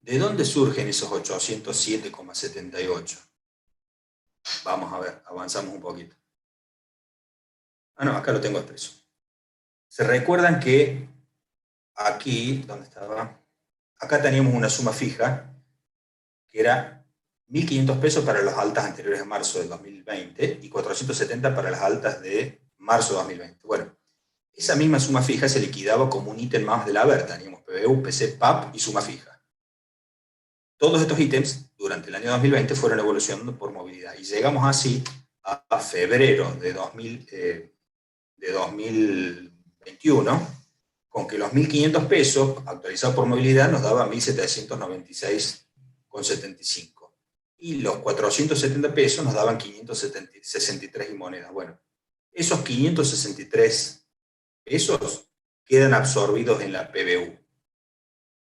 Speaker 1: ¿De dónde surgen esos 807,78? Vamos a ver, avanzamos un poquito. No, acá lo tengo expreso. Se recuerdan que aquí, ¿dónde estaba? Acá teníamos una suma fija que era 1.500 pesos para las altas anteriores a marzo del 2020 y 470 para las altas de marzo de 2020. Bueno, esa misma suma fija se liquidaba como un ítem más del haber. Teníamos PBU, PC, PAP y suma fija. Todos estos ítems durante el año 2020 fueron evolucionando por movilidad y llegamos así a febrero de 2021 con que los 1.500 pesos actualizados por movilidad nos daban 1.796,75 y los 470 pesos nos daban 563 y monedas. Bueno, esos 563 pesos quedan absorbidos en la PBU.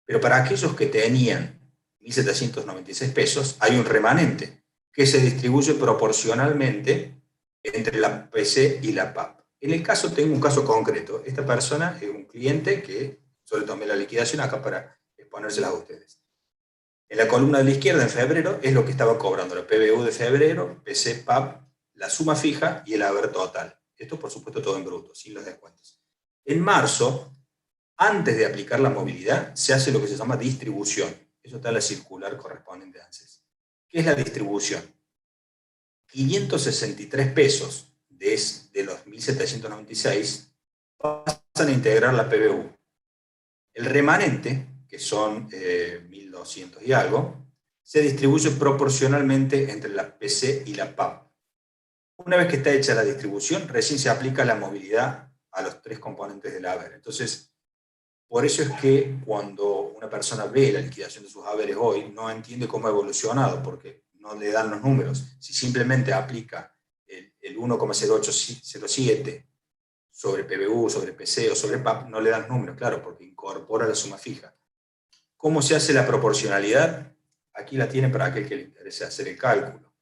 Speaker 1: Pero para aquellos que tenían 1.796 pesos, hay un remanente que se distribuye proporcionalmente entre la PC y la PAP. En el caso, tengo un caso concreto. Esta persona es un cliente que yo le tomé la liquidación acá para exponérselas a ustedes. En la columna de la izquierda, en febrero, es lo que estaba cobrando la PBU de febrero, PC, PAP, la suma fija y el haber total. Esto, por supuesto, todo en bruto, sin los descuentos. En marzo, antes de aplicar la movilidad, se hace lo que se llama distribución. Eso está en la circular correspondiente a ANSES. ¿Qué es la distribución? 563 pesos de los 1.796 pasan a integrar la PBU. El remanente, que son 1.200 y algo, se distribuye proporcionalmente entre la PC y la PAP. Una vez que está hecha la distribución, recién se aplica la movilidad a los tres componentes del haber. Entonces, por eso es que cuando una persona ve la liquidación de sus haberes hoy, no entiende cómo ha evolucionado, porque no le dan los números. Si simplemente aplica el 1,0807 sobre PBU, sobre PC o sobre PAP, no le dan números, claro, porque incorpora la suma fija. ¿Cómo se hace la proporcionalidad? Aquí la tiene para aquel que le interese hacer el cálculo.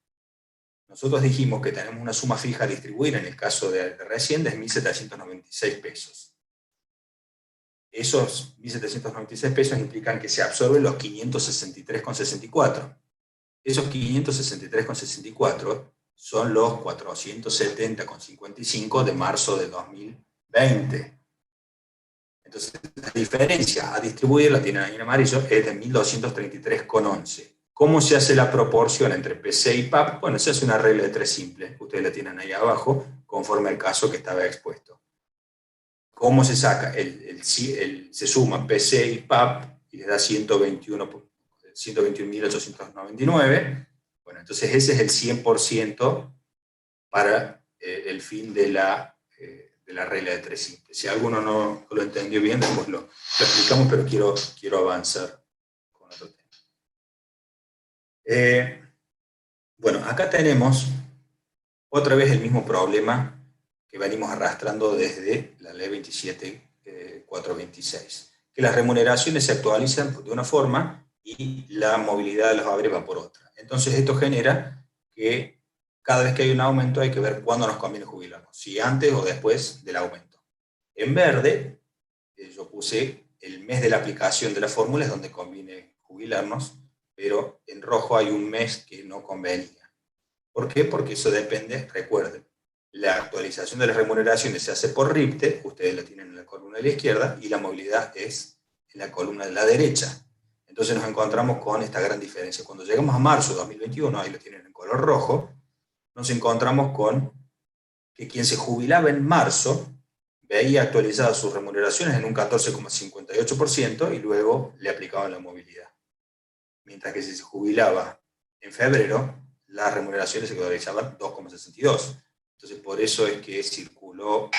Speaker 1: Nosotros dijimos que tenemos una suma fija a distribuir, en el caso de recién, de 1.796 pesos. Esos 1.796 pesos implican que se absorben los 563,64. Esos 563,64 son los 470,55 de marzo de 2020. Entonces, la diferencia a distribuir, la tienen ahí en amarillo, es de 1.233,11. ¿Cómo se hace la proporción entre PC y PAP? Bueno, se hace una regla de tres simple. Ustedes la tienen ahí abajo, conforme al caso que estaba expuesto. ¿Cómo se saca? Se suma PC y PAP y les da 121.899. Bueno, entonces ese es el 100% para el fin de la regla de tres simples. Si alguno no lo entendió bien, después lo explicamos, pero quiero avanzar con otro tema. Bueno, acá tenemos otra vez el mismo problema que venimos arrastrando desde la ley 27.426, que las remuneraciones se actualizan de una forma y la movilidad de los haberes va por otra. Entonces esto genera que cada vez que hay un aumento hay que ver cuándo nos conviene jubilarnos, si antes o después del aumento. En verde, yo puse el mes de la aplicación de la fórmula, es donde conviene jubilarnos, pero en rojo hay un mes que no convenía. ¿Por qué? Porque eso depende, recuerden, la actualización de las remuneraciones se hace por RIPTE, ustedes la tienen en la columna de la izquierda, y la movilidad es en la columna de la derecha. Entonces nos encontramos con esta gran diferencia. Cuando llegamos a marzo de 2021, ahí lo tienen en color rojo, nos encontramos con que quien se jubilaba en marzo veía actualizadas sus remuneraciones en un 14,58% y luego le aplicaban la movilidad. Mientras que si se jubilaba en febrero, las remuneraciones se actualizaban 2,62%. Entonces, por eso es que circuló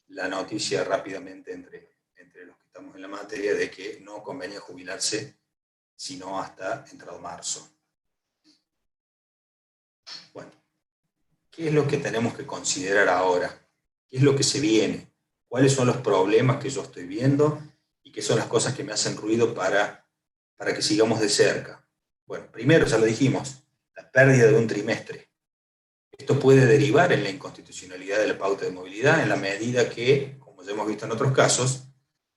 Speaker 1: la noticia rápidamente entre los que estamos en la materia de que no convenía jubilarse sino hasta entrado marzo. Bueno, ¿qué es lo que tenemos que considerar ahora? ¿Qué es lo que se viene? ¿Cuáles son los problemas que yo estoy viendo? ¿Y qué son las cosas que me hacen ruido para que sigamos de cerca? Bueno, primero, ya lo dijimos, la pérdida de un trimestre. Esto puede derivar en la inconstitucionalidad de la pauta de movilidad en la medida que, como ya hemos visto en otros casos,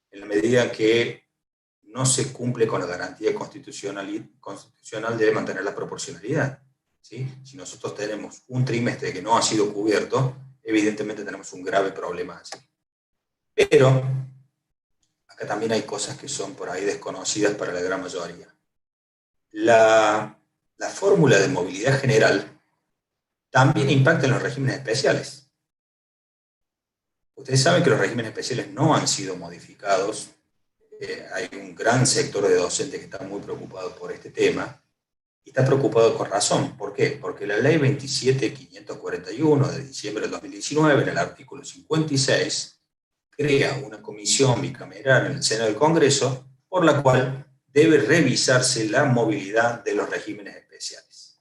Speaker 1: en la medida que no se cumple con la garantía constitucional de mantener la proporcionalidad. ¿Sí? Si nosotros tenemos un trimestre que no ha sido cubierto, evidentemente tenemos un grave problema así. Pero acá también hay cosas que son por ahí desconocidas para la gran mayoría. La fórmula de movilidad general también impacta en los regímenes especiales. Ustedes saben que los regímenes especiales no han sido modificados. Hay un gran sector de docentes que está muy preocupado por este tema, y está preocupado con razón. ¿Por qué? Porque la ley 27.541 de diciembre del 2019, en el artículo 56, crea una comisión bicameral en el seno del Congreso por la cual debe revisarse la movilidad de los regímenes especiales.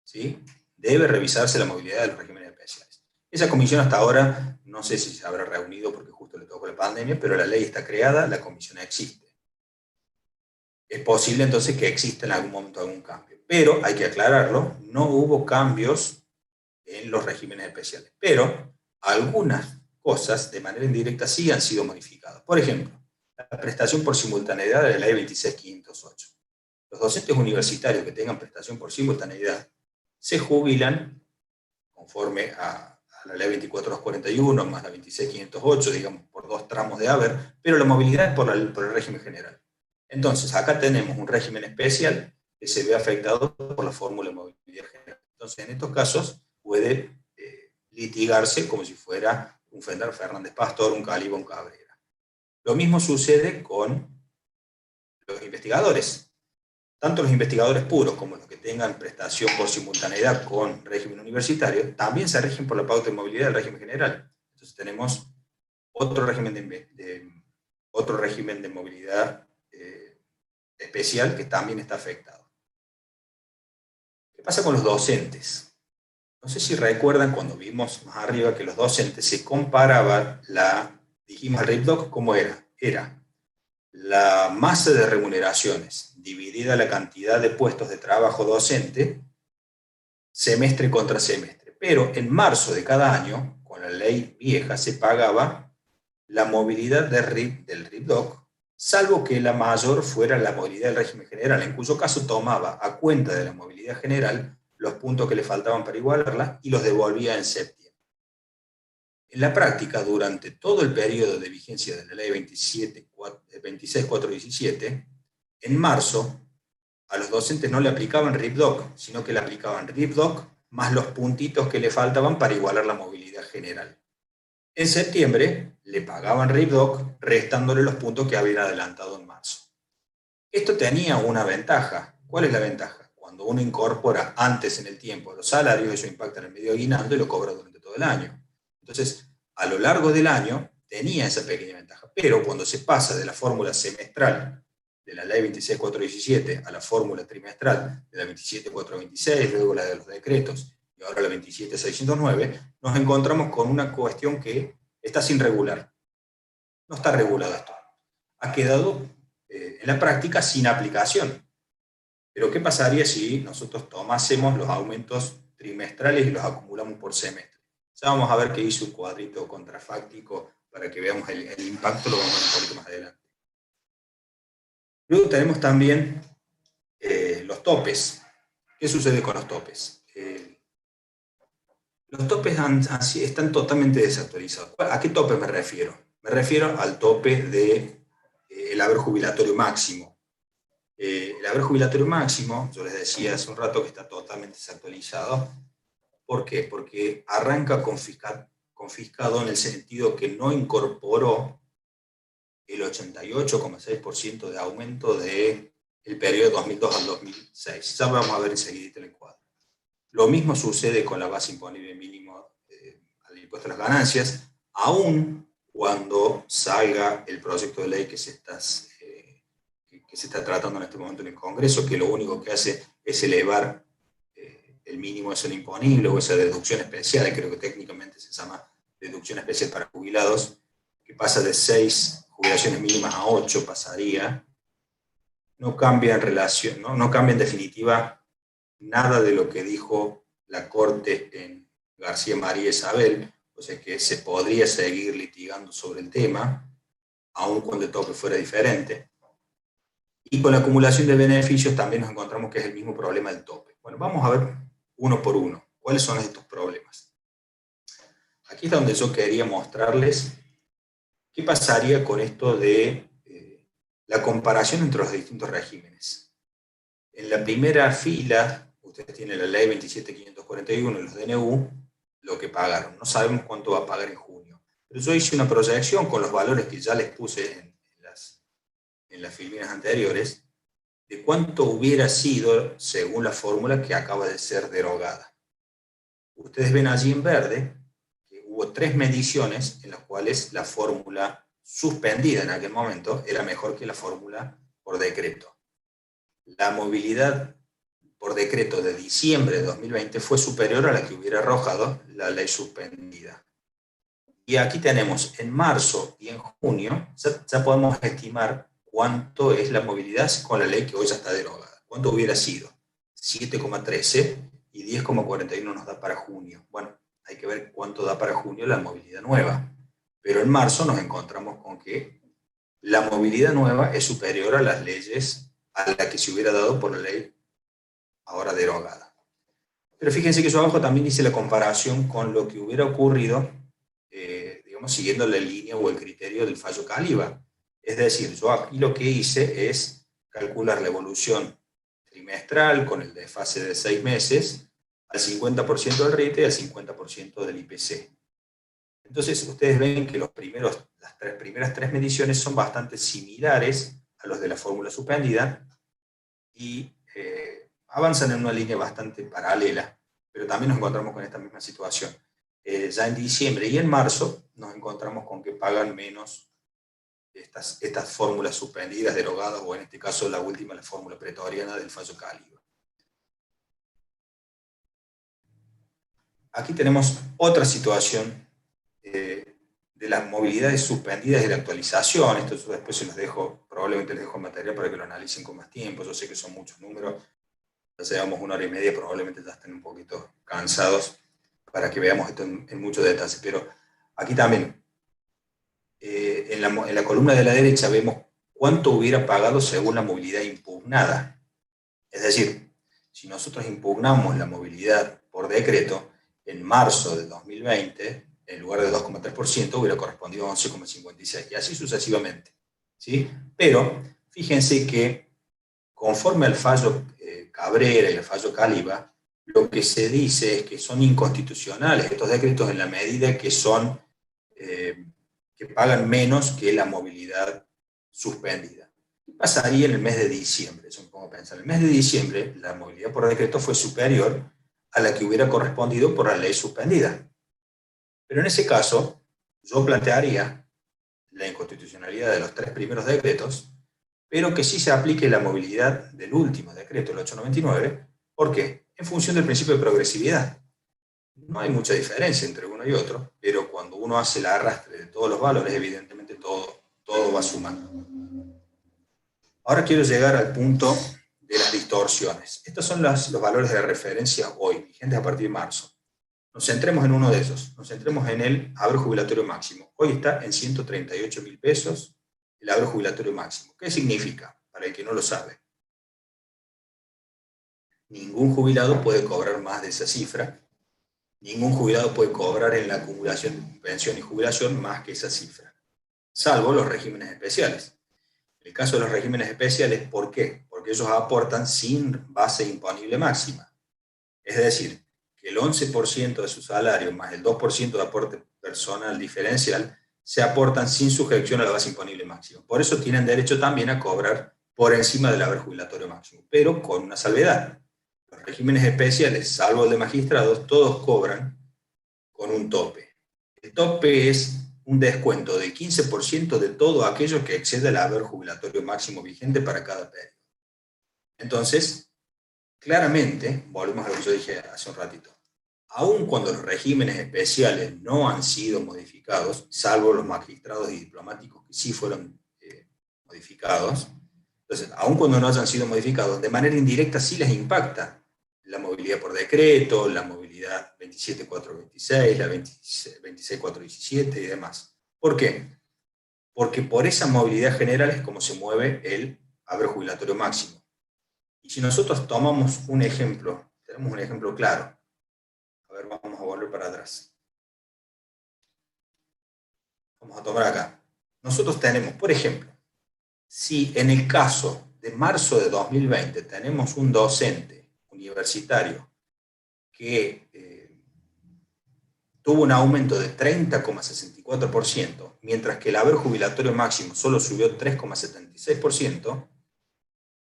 Speaker 1: ¿Sí? Debe revisarse la movilidad de los regímenes especiales. Esa comisión hasta ahora, no sé si se habrá reunido porque justo le tocó la pandemia, pero la ley está creada, la comisión existe. Es posible entonces que exista en algún momento algún cambio. Pero hay que aclararlo, no hubo cambios en los regímenes especiales. Pero algunas cosas de manera indirecta sí han sido modificadas. Por ejemplo, la prestación por simultaneidad de la ley 26.508. Los docentes universitarios que tengan prestación por simultaneidad se jubilan conforme a la ley 24.241 más la 26.508, digamos, por 2 tramos de haber, pero la movilidad es por el régimen general. Entonces, acá tenemos un régimen especial que se ve afectado por la fórmula de movilidad general. Entonces, en estos casos puede litigarse como si fuera un Fernández Pastor, un Caliba, un Cabrera. Lo mismo sucede con los investigadores. Tanto los investigadores puros como los que tengan prestación por simultaneidad con régimen universitario, también se rigen por la pauta de movilidad del régimen general. Entonces tenemos otro régimen de movilidad especial que también está afectado. ¿Qué pasa con los docentes? No sé si recuerdan cuando vimos más arriba que los docentes se comparaban dijimos el RIPDOC, ¿cómo era? Era la masa de remuneraciones dividida la cantidad de puestos de trabajo docente, semestre contra semestre. Pero en marzo de cada año, con la ley vieja, se pagaba la movilidad del RIPDOC, salvo que la mayor fuera la movilidad del régimen general, en cuyo caso tomaba a cuenta de la movilidad general los puntos que le faltaban para igualarla y los devolvía en septiembre. En la práctica, durante todo el periodo de vigencia de la ley 26.417, en marzo a los docentes no le aplicaban RIPDOC, sino que le aplicaban RIPDOC más los puntitos que le faltaban para igualar la movilidad general. En septiembre le pagaban RIPDOC restándole los puntos que habían adelantado en marzo. Esto tenía una ventaja. ¿Cuál es la ventaja? Cuando uno incorpora antes en el tiempo los salarios, eso impacta en el medio aguinaldo y lo cobra durante todo el año. Entonces, a lo largo del año tenía esa pequeña ventaja, pero cuando se pasa de la fórmula semestral de la ley 26.417 a la fórmula trimestral de la 27.426, luego la de los decretos y ahora la 27.609, nos encontramos con una cuestión que está sin regular. No está regulado esto. Ha quedado en la práctica sin aplicación. Pero ¿qué pasaría si nosotros tomásemos los aumentos trimestrales y los acumulamos por semestre? Ya vamos a ver que hice un cuadrito contrafáctico para que veamos el impacto, lo vamos a ver un poquito más adelante. Luego tenemos también los topes. ¿Qué sucede con los topes? Los topes están totalmente desactualizados. ¿A qué tope me refiero? Me refiero al tope del haber jubilatorio máximo. El haber jubilatorio máximo, yo les decía hace un rato que está totalmente desactualizado. ¿Por qué? Porque arranca confiscado en el sentido que no incorporó el 88,6% de aumento del periodo 2002 al 2006. Ya vamos a ver enseguida el cuadro. Lo mismo sucede con la base imponible mínimo al impuesto a las ganancias, aún cuando salga el proyecto de ley que se está tratando en este momento en el Congreso, que lo único que hace es elevar el mínimo de zona imponible o esa deducción especial, creo que técnicamente se llama deducción especial para jubilados, que pasa de 6 jubilaciones mínimas a 8, pasaría. No cambia no cambia en definitiva nada de lo que dijo la Corte en García María Isabel, o sea que se podría seguir litigando sobre el tema, aun cuando el tope fuera diferente. Y con la acumulación de beneficios también nos encontramos que es el mismo problema del tope. Bueno, vamos a ver uno por uno. ¿Cuáles son estos problemas? Aquí está donde yo quería mostrarles qué pasaría con esto de la comparación entre los distintos regímenes. En la primera fila, ustedes tienen la ley 27.541 y los DNU, lo que pagaron. No sabemos cuánto va a pagar en junio. Pero yo hice una proyección con los valores que ya les puse en las filinas anteriores, de cuánto hubiera sido según la fórmula que acaba de ser derogada. Ustedes ven allí en verde que hubo 3 mediciones en las cuales la fórmula suspendida en aquel momento era mejor que la fórmula por decreto. La movilidad por decreto de diciembre de 2020 fue superior a la que hubiera arrojado la ley suspendida. Y aquí tenemos en marzo y en junio, ya podemos estimar cuánto es la movilidad con la ley que hoy ya está derogada. ¿Cuánto hubiera sido? 7,13 y 10,41 nos da para junio. Bueno, hay que ver cuánto da para junio la movilidad nueva. Pero en marzo nos encontramos con que la movilidad nueva es superior a las leyes a la que se hubiera dado por la ley ahora derogada. Pero fíjense que yo abajo también hice la comparación con lo que hubiera ocurrido, digamos, siguiendo la línea o el criterio del fallo Caliba. Es decir, yo aquí lo que hice es calcular la evolución trimestral con el desfase de 6 meses al 50% del RITE y al 50% del IPC. Entonces, ustedes ven que las primeras 3 mediciones son bastante similares a los de la fórmula suspendida y avanzan en una línea bastante paralela, pero también nos encontramos con esta misma situación. Ya en diciembre y en marzo nos encontramos con que pagan menos estas fórmulas suspendidas, derogadas, o en este caso la última, la fórmula pretoriana del fallo Caliba. Aquí tenemos otra situación de las movilidades suspendidas y de la actualización. Esto yo después se los dejo, probablemente les dejo material para que lo analicen con más tiempo. Yo sé que son muchos números, ya llevamos 1 hora y media, probablemente ya estén un poquito cansados para que veamos esto en mucho detalle. Pero aquí también, en la columna de la derecha vemos cuánto hubiera pagado según la movilidad impugnada. Es decir, si nosotros impugnamos la movilidad por decreto, en marzo de 2020, en lugar de 2,3%, hubiera correspondido a 11,56%, y así sucesivamente. ¿Sí? Pero fíjense que conforme al fallo Cabrera y al fallo Caliba, lo que se dice es que son inconstitucionales estos decretos en la medida que son que pagan menos que la movilidad suspendida. ¿Qué pasaría en el mes de diciembre? Eso me pongo a pensar. En el mes de diciembre, la movilidad por decreto fue superior a la que hubiera correspondido por la ley suspendida. Pero en ese caso, yo plantearía la inconstitucionalidad de los 3 primeros decretos, pero que sí se aplique la movilidad del último decreto, el 899. ¿Por qué? En función del principio de progresividad. No hay mucha diferencia entre uno y otro, pero cuando uno hace el arrastre de todos los valores, evidentemente todo va sumando. Ahora quiero llegar al punto de las distorsiones. Estos son los valores de referencia hoy, vigentes a partir de marzo. Nos centremos en uno de esos, nos centremos en el haber jubilatorio máximo. Hoy está en 138.000 pesos el haber jubilatorio máximo. ¿Qué significa? Para el que no lo sabe. Ningún jubilado puede cobrar más de esa cifra. Ningún jubilado puede cobrar en la acumulación de pensión y jubilación más que esa cifra, salvo los regímenes especiales. En el caso de los regímenes especiales, ¿por qué? Porque ellos aportan sin base imponible máxima. Es decir, que el 11% de su salario más el 2% de aporte personal diferencial se aportan sin sujeción a la base imponible máxima. Por eso tienen derecho también a cobrar por encima del haber jubilatorio máximo, pero con una salvedad. Los regímenes especiales, salvo el de magistrados, todos cobran con un tope. El tope es un descuento del 15% de todo aquello que exceda el haber jubilatorio máximo vigente para cada periodo. Entonces, claramente, volvemos a lo que yo dije hace un ratito, aun cuando los regímenes especiales no han sido modificados, salvo los magistrados y diplomáticos que sí fueron modificados, entonces, aun cuando no hayan sido modificados, de manera indirecta sí les impacta la movilidad por decreto, la movilidad 27.426, la 26.417 y demás. ¿Por qué? Porque por esa movilidad general es como se mueve el haber jubilatorio máximo. Y si nosotros tomamos un ejemplo, tenemos un ejemplo claro. A ver, vamos a volver para atrás. Vamos a tomar acá. Nosotros tenemos, por ejemplo, Si en el caso de marzo de 2020 tenemos un docente universitario que tuvo un aumento de 30,64%, mientras que el haber jubilatorio máximo solo subió 3,76%,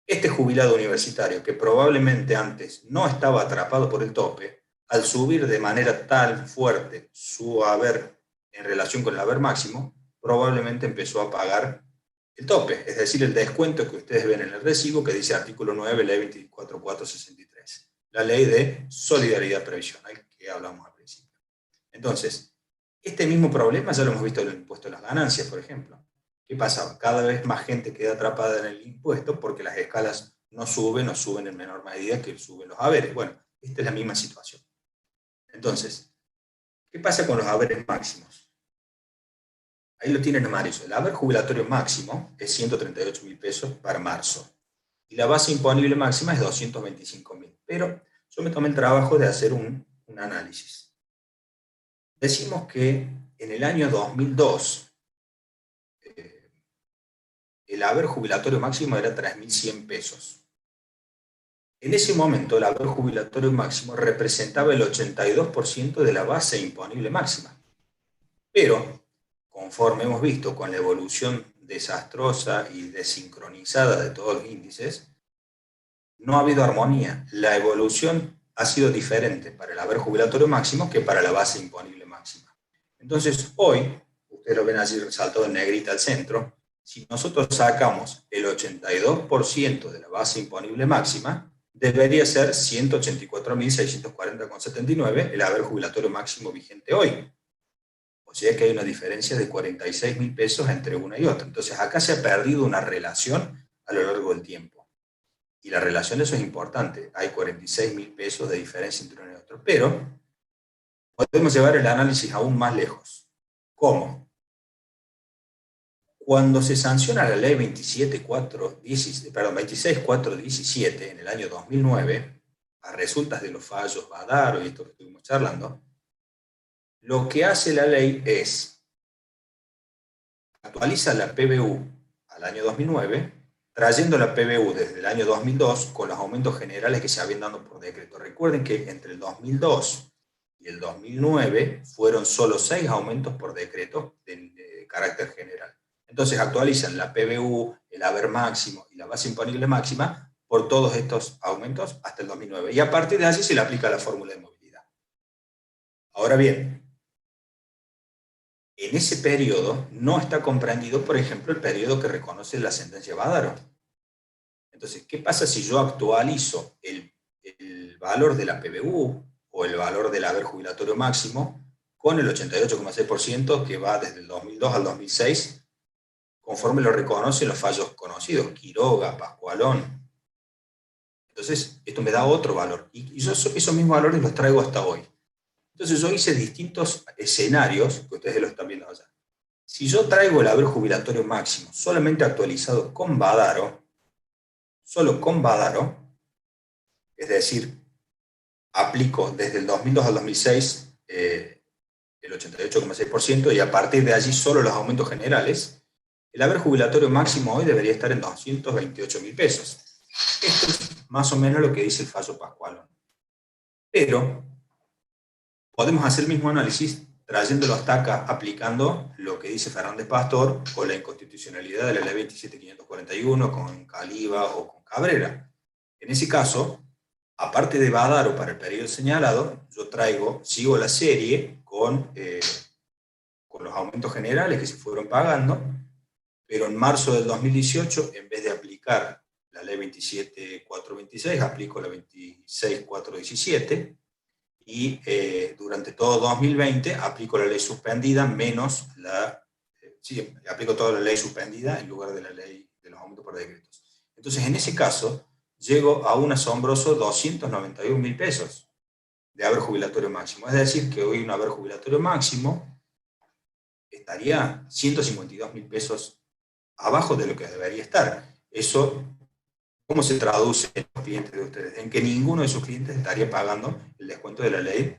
Speaker 1: este jubilado universitario, que probablemente antes no estaba atrapado por el tope, al subir de manera tan fuerte su haber en relación con el haber máximo, probablemente empezó a pagar el tope, es decir, el descuento que ustedes ven en el recibo que dice artículo 9, ley 24463, la ley de solidaridad previsional que hablamos al principio. Entonces, este mismo problema ya lo hemos visto en el impuesto a las ganancias, por ejemplo. ¿Qué pasaba? Cada vez más gente queda atrapada en el impuesto porque las escalas no suben o suben en menor medida que suben los haberes. Bueno, esta es la misma situación. Entonces, ¿qué pasa con los haberes máximos? Ahí lo tienen amarillo. El haber jubilatorio máximo es 138.000 pesos para marzo. Y la base imponible máxima es 225.000. Pero yo me tomé el trabajo de hacer un análisis. Decimos que en el año 2002 el haber jubilatorio máximo era 3.100 pesos. En ese momento el haber jubilatorio máximo representaba el 82% de la base imponible máxima. Pero, conforme hemos visto con la evolución desastrosa y desincronizada de todos los índices, no ha habido armonía. La evolución ha sido diferente para el haber jubilatorio máximo que para la base imponible máxima. Entonces, hoy, ustedes lo ven así resaltado en negrita al centro, si nosotros sacamos el 82% de la base imponible máxima, debería ser 184.640,79 el haber jubilatorio máximo vigente hoy. O sea que hay una diferencia de 46.000 pesos entre una y otra. Entonces, acá se ha perdido una relación a lo largo del tiempo. Y la relación de eso es importante. Hay 46.000 pesos de diferencia entre uno y otro. Pero podemos llevar el análisis aún más lejos. ¿Cómo? Cuando se sanciona la ley 26.417 en el año 2009, a resultas de los fallos Badaro y esto que estuvimos charlando, lo que hace la ley es actualiza la PBU al año 2009, trayendo la PBU desde el año 2002 con los aumentos generales que se habían dado por decreto. Recuerden que entre el 2002 y el 2009 fueron solo 6 aumentos por decreto de carácter general. Entonces actualizan la PBU, el haber máximo y la base imponible máxima por todos estos aumentos hasta el 2009. Y a partir de allí se le aplica la fórmula de movilidad. Ahora bien, en ese periodo no está comprendido, por ejemplo, el periodo que reconoce la sentencia Badaro. Entonces, ¿qué pasa si yo actualizo el valor de la PBU o el valor del haber jubilatorio máximo con el 88,6% que va desde el 2002 al 2006, conforme lo reconocen los fallos conocidos, Quiroga, Pascualón? Entonces, esto me da otro valor. Y yo esos mismos valores los traigo hasta hoy. Entonces, yo hice distintos escenarios, que ustedes lo están viendo allá. Si yo traigo el haber jubilatorio máximo solamente actualizado con Badaro, solo con Badaro, es decir, aplico desde el 2002 al 2006 el 88,6% y a partir de allí solo los aumentos generales, el haber jubilatorio máximo hoy debería estar en 228.000 pesos. Esto es más o menos lo que dice el fallo Pascualón. Pero podemos hacer el mismo análisis trayéndolo hasta acá, aplicando lo que dice Fernández Pastor con la inconstitucionalidad de la ley 27.541, con Caliba o con Cabrera. En ese caso, aparte de Badaro para el periodo señalado, yo sigo la serie con los aumentos generales que se fueron pagando, pero en marzo del 2018, en vez de aplicar la ley 27.426, aplico la 26.417, y durante todo 2020 aplico la ley suspendida menos aplico toda la ley suspendida en lugar de la ley de los aumentos por decretos. Entonces, en ese caso, llego a un asombroso 291.000 pesos de haber jubilatorio máximo. Es decir, que hoy un haber jubilatorio máximo estaría 152.000 pesos abajo de lo que debería estar. Eso, ¿cómo se traduce en los clientes de ustedes? En que ninguno de sus clientes estaría pagando el descuento de la ley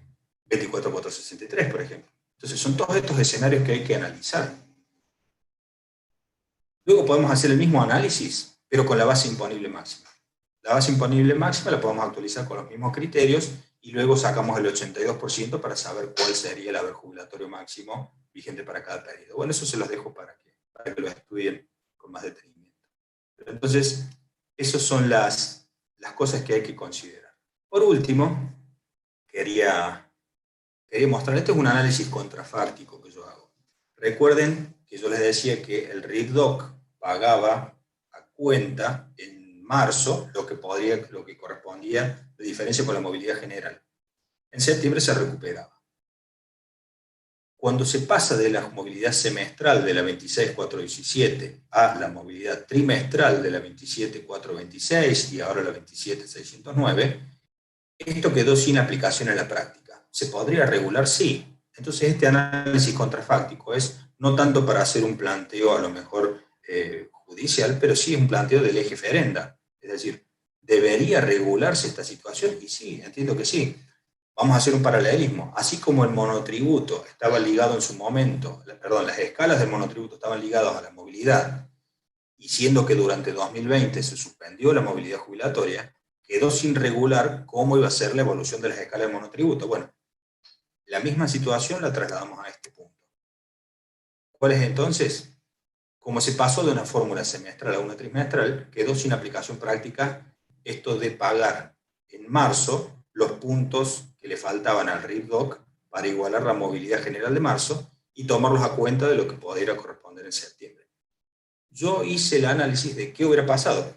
Speaker 1: 24.463, por ejemplo. Entonces, son todos estos escenarios que hay que analizar. Luego podemos hacer el mismo análisis, pero con la base imponible máxima. La base imponible máxima la podemos actualizar con los mismos criterios y luego sacamos el 82% para saber cuál sería el haber jubilatorio máximo vigente para cada periodo. Bueno, eso se los dejo para que lo estudien con más detenimiento. Pero entonces, esas son las cosas que hay que considerar. Por último, quería mostrar, esto es un análisis contrafáctico que yo hago. Recuerden que yo les decía que el RIC-DOC pagaba a cuenta en marzo lo que correspondía de diferencia con la movilidad general. En septiembre se recuperaba. Cuando se pasa de la movilidad semestral de la 26.417 a la movilidad trimestral de la 27.426 y ahora la 27.609, esto quedó sin aplicación en la práctica. ¿Se podría regular? Sí. Entonces este análisis contrafáctico es no tanto para hacer un planteo a lo mejor judicial, pero sí es un planteo de lege ferenda. Es decir, ¿debería regularse esta situación? Y sí, entiendo que sí. Vamos a hacer un paralelismo. Así como el monotributo estaba ligado en su momento, las escalas del monotributo estaban ligadas a la movilidad, y siendo que durante 2020 se suspendió la movilidad jubilatoria, quedó sin regular cómo iba a ser la evolución de las escalas del monotributo. Bueno, la misma situación la trasladamos a este punto. ¿Cuál es entonces? Como se pasó de una fórmula semestral a una trimestral, quedó sin aplicación práctica esto de pagar en marzo los puntos que le faltaban al RIC-DOC para igualar la movilidad general de marzo y tomarlos a cuenta de lo que podría corresponder en septiembre. Yo hice el análisis de qué hubiera pasado.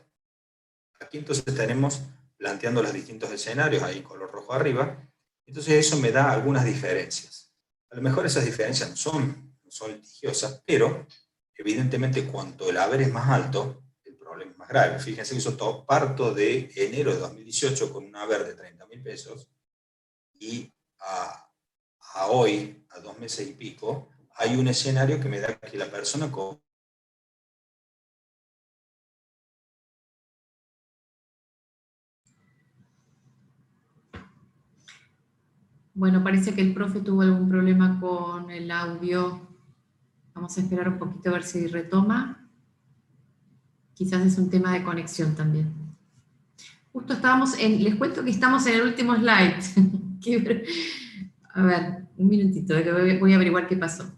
Speaker 1: Aquí entonces tenemos planteando los distintos escenarios, ahí color rojo arriba, entonces eso me da algunas diferencias. A lo mejor esas diferencias no son litigiosas, pero evidentemente cuanto el haber es más alto, el problema es más grave. Fíjense que yo parto de enero de 2018 con un haber de 30.000 pesos y a hoy, a 2 meses y pico, hay un escenario que me da que la persona con...
Speaker 2: Bueno, parece que el profe tuvo algún problema con el audio. Vamos a esperar un poquito a ver si retoma. Quizás es un tema de conexión también. Justo les cuento que estamos en el último slide. A ver, un minutito, que voy a averiguar qué pasó.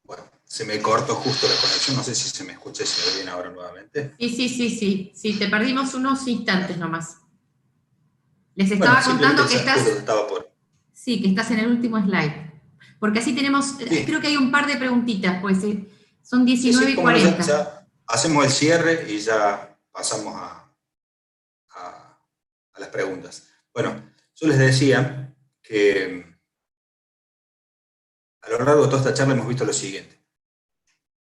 Speaker 1: Bueno, se me cortó justo la conexión, no sé si se me escucha y se ve bien ahora nuevamente.
Speaker 2: Sí, te perdimos unos instantes nomás. Les estaba
Speaker 1: Bueno,
Speaker 2: contando que Sí, que estás en el último slide. Porque así tenemos, sí. Creo que hay un par de preguntitas, pues son 19:40.
Speaker 1: Ya hacemos el cierre y ya pasamos a las preguntas. Bueno, yo les decía que a lo largo de toda esta charla hemos visto lo siguiente.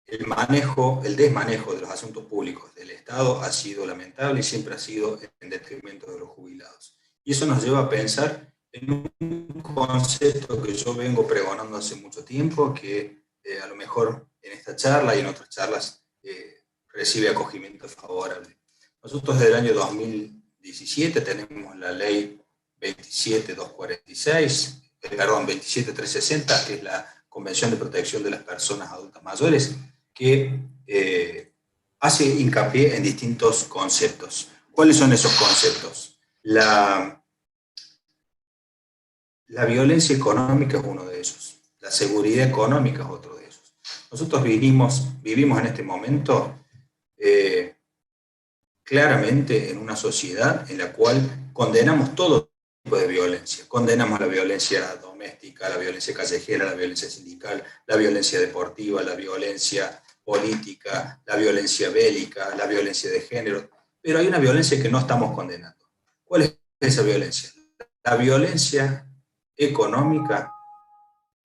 Speaker 1: El desmanejo de los asuntos públicos del Estado ha sido lamentable y siempre ha sido en detrimento de los jubilados. Y eso nos lleva a pensar en un concepto que yo vengo pregonando hace mucho tiempo, que a lo mejor en esta charla y en otras charlas recibe acogimiento favorable. Nosotros desde el año 2017 tenemos la ley 27360, que es la Convención de Protección de las Personas Adultas Mayores, que hace hincapié en distintos conceptos. ¿Cuáles son esos conceptos? La violencia económica es uno de ellos. La seguridad económica es otro de ellos. Nosotros vivimos en este momento claramente en una sociedad en la cual condenamos todo tipo de violencia. Condenamos la violencia doméstica, la violencia callejera, la violencia sindical, la violencia deportiva, la violencia política, la violencia bélica, la violencia de género. Pero hay una violencia que no estamos condenando. ¿Cuál es esa violencia? La violencia económica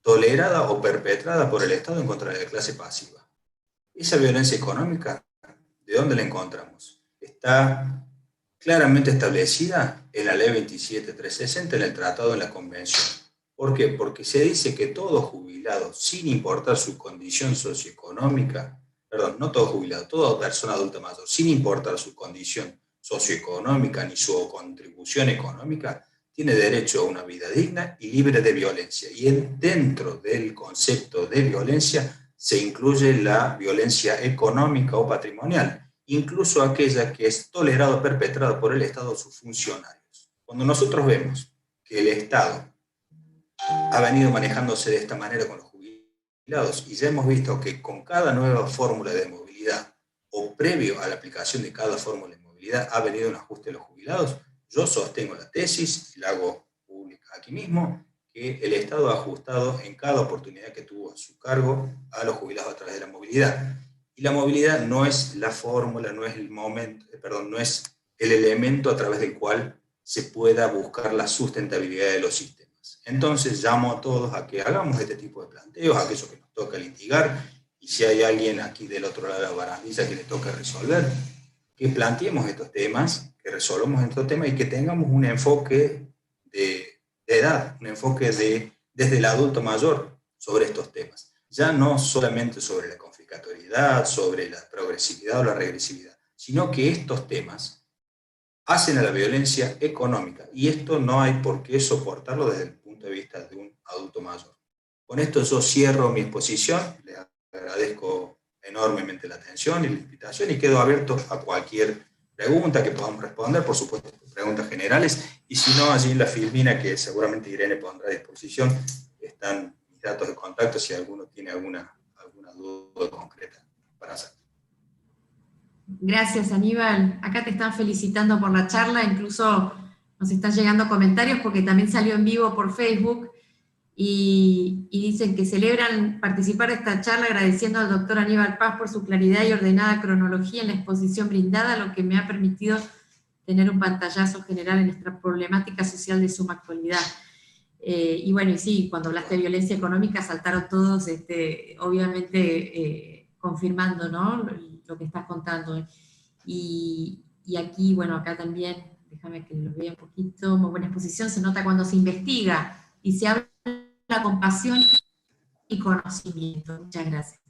Speaker 1: tolerada o perpetrada por el Estado en contra de la clase pasiva. Esa violencia económica, ¿de dónde la encontramos? Está claramente establecida en la ley 27360, en el tratado, en la convención. ¿Por qué? Porque se dice que todo jubilado, sin importar su condición socioeconómica, perdón, no todo jubilado, toda persona adulta mayor, sin importar su condición socioeconómica ni su contribución económica, tiene derecho a una vida digna y libre de violencia. Y dentro del concepto de violencia se incluye la violencia económica o patrimonial, incluso aquella que es tolerada o perpetrada por el Estado o sus funcionarios. Cuando nosotros vemos que el Estado ha venido manejándose de esta manera con los jubilados y ya hemos visto que con cada nueva fórmula de movilidad o previo a la aplicación de cada fórmula de movilidad ha venido un ajuste de los jubilados, yo sostengo la tesis, la hago pública aquí mismo, que el Estado ha ajustado en cada oportunidad que tuvo a su cargo a los jubilados a través de la movilidad. Y la movilidad no es la fórmula, no es el momento, no es el elemento a través del cual se pueda buscar la sustentabilidad de los sistemas. Entonces llamo a todos a que hagamos este tipo de planteos, aquello que nos toca litigar, y si hay alguien aquí del otro lado de la barandilla que le toca resolver, que planteemos estos temas, que resolvamos estos temas y que tengamos un enfoque de edad, un enfoque desde el adulto mayor sobre estos temas. Ya no solamente sobre la confiscatoriedad, sobre la progresividad o la regresividad, sino que estos temas hacen a la violencia económica y esto no hay por qué soportarlo desde el punto de vista de un adulto mayor. Con esto yo cierro mi exposición, les agradezco enormemente la atención y la invitación y quedo abierto a cualquier pregunta que podamos responder, por supuesto preguntas generales, y si no, allí en la filmina que seguramente Irene pondrá a disposición, están mis datos de contacto si alguno tiene alguna duda concreta para hacer.
Speaker 2: Gracias, Aníbal. Acá te están felicitando por la charla, incluso nos están llegando comentarios porque también salió en vivo por Facebook y dicen que celebran participar de esta charla agradeciendo al doctor Aníbal Paz por su claridad y ordenada cronología en la exposición brindada, lo que me ha permitido tener un pantallazo general en nuestra problemática social de suma actualidad. Y bueno, y sí, cuando hablaste de violencia económica saltaron todos, obviamente, confirmando, ¿no?, lo que estás contando. Y aquí, bueno, acá también, déjame que lo vea un poquito, muy buena exposición, se nota cuando se investiga y se habla con pasión y conocimiento. Muchas gracias.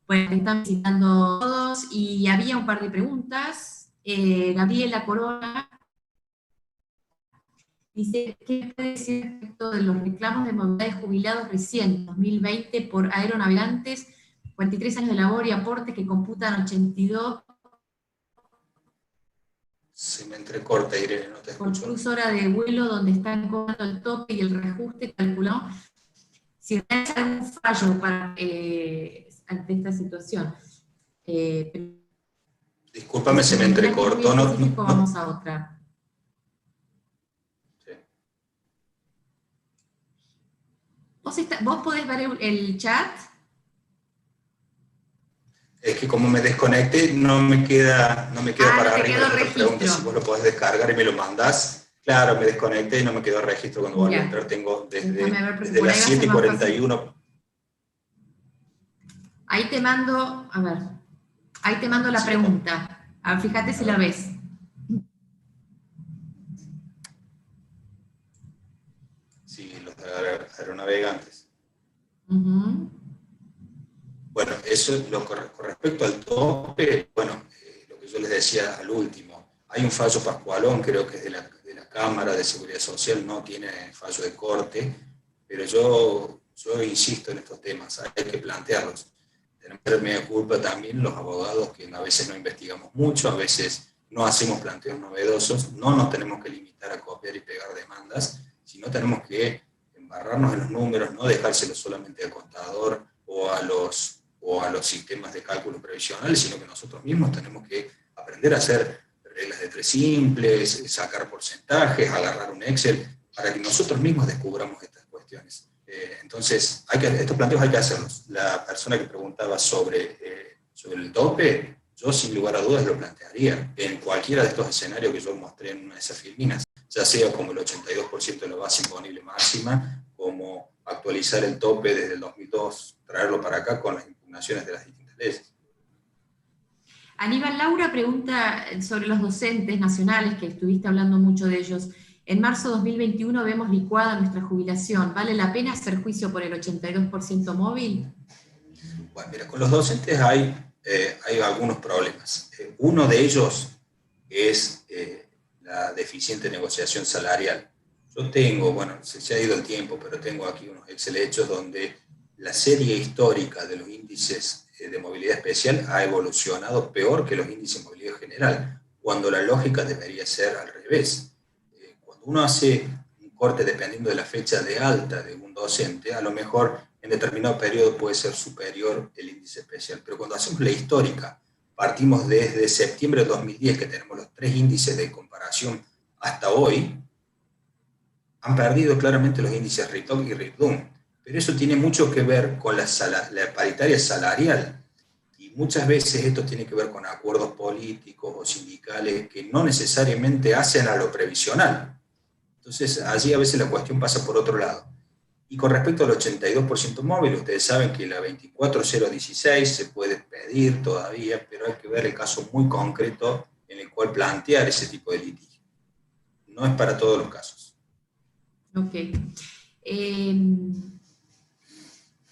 Speaker 2: Bueno, están visitando todos y había un par de preguntas. Gabriela Corona dice, ¿qué puede decir respecto de los reclamos de movilidad de jubilados recientes, 2020, por aeronavegantes, 43 años de labor y aportes que computan 82?
Speaker 1: Se me entrecorta, Irene, no te escucho.
Speaker 2: Por cruz hora de vuelo, donde están cobrando el tope y el reajuste calculado. Si hay algún fallo para, ante esta situación.
Speaker 1: Discúlpame, se me entrecortó.
Speaker 2: Vamos a otra. ¿Vos podés ver el chat?
Speaker 1: Es que como me desconecté, no me queda para arriba.
Speaker 2: Registro.
Speaker 1: Si vos lo podés descargar y me lo mandás. Claro, me desconecté y no me quedó registro cuando volví a entrar. Tengo desde las 7:41.
Speaker 2: Ahí te mando, a ver, ahí te mando la pregunta. A ver, fíjate si la ves.
Speaker 1: aeronavegantes.
Speaker 2: Ujú.
Speaker 1: Bueno, eso es con respecto al tope, bueno, lo que yo les decía al último, hay un fallo Pascualón, creo que es de la Cámara de Seguridad Social, no tiene fallo de corte, pero yo insisto en estos temas, hay que plantearlos. Tenemos que tener media culpa también los abogados que a veces no investigamos mucho, a veces no hacemos planteos novedosos, no nos tenemos que limitar a copiar y pegar demandas, sino tenemos que embarrarnos en los números, no dejárselo solamente al contador o a los sistemas de cálculo previsionales, sino que nosotros mismos tenemos que aprender a hacer reglas de tres simples, sacar porcentajes, agarrar un Excel, para que nosotros mismos descubramos estas cuestiones. Entonces, estos planteos hay que hacerlos. La persona que preguntaba sobre el tope, yo sin lugar a dudas lo plantearía en cualquiera de estos escenarios que yo mostré en una de esas filminas, ya sea como el 82% de la base imponible máxima, como actualizar el tope desde el 2002, traerlo para acá con las impugnaciones de las distintas leyes.
Speaker 2: Aníbal, Laura pregunta sobre los docentes nacionales, que estuviste hablando mucho de ellos. En marzo de 2021 vemos licuada nuestra jubilación. ¿Vale la pena hacer juicio por el 82% móvil?
Speaker 1: Bueno, mira, con los docentes hay algunos problemas. Uno de ellos es la deficiente negociación salarial. Yo tengo, bueno, se ha ido el tiempo, pero tengo aquí unos Excel hechos donde la serie histórica de los índices de movilidad especial ha evolucionado peor que los índices de movilidad general, cuando la lógica debería ser al revés. Cuando uno hace un corte dependiendo de la fecha de alta de un docente, a lo mejor en determinado periodo puede ser superior el índice especial, pero cuando hacemos la histórica, partimos desde septiembre de 2010, que tenemos los tres índices de comparación hasta hoy, han perdido claramente los índices RITOC y RITDUM, pero eso tiene mucho que ver con la paritaria salarial, y muchas veces esto tiene que ver con acuerdos políticos o sindicales que no necesariamente hacen a lo previsional. Entonces, allí a veces la cuestión pasa por otro lado. Y con respecto al 82% móvil, ustedes saben que la 24016 se puede pedir todavía, pero hay que ver el caso muy concreto en el cual plantear ese tipo de litigio. No es para todos los casos.
Speaker 2: Ok.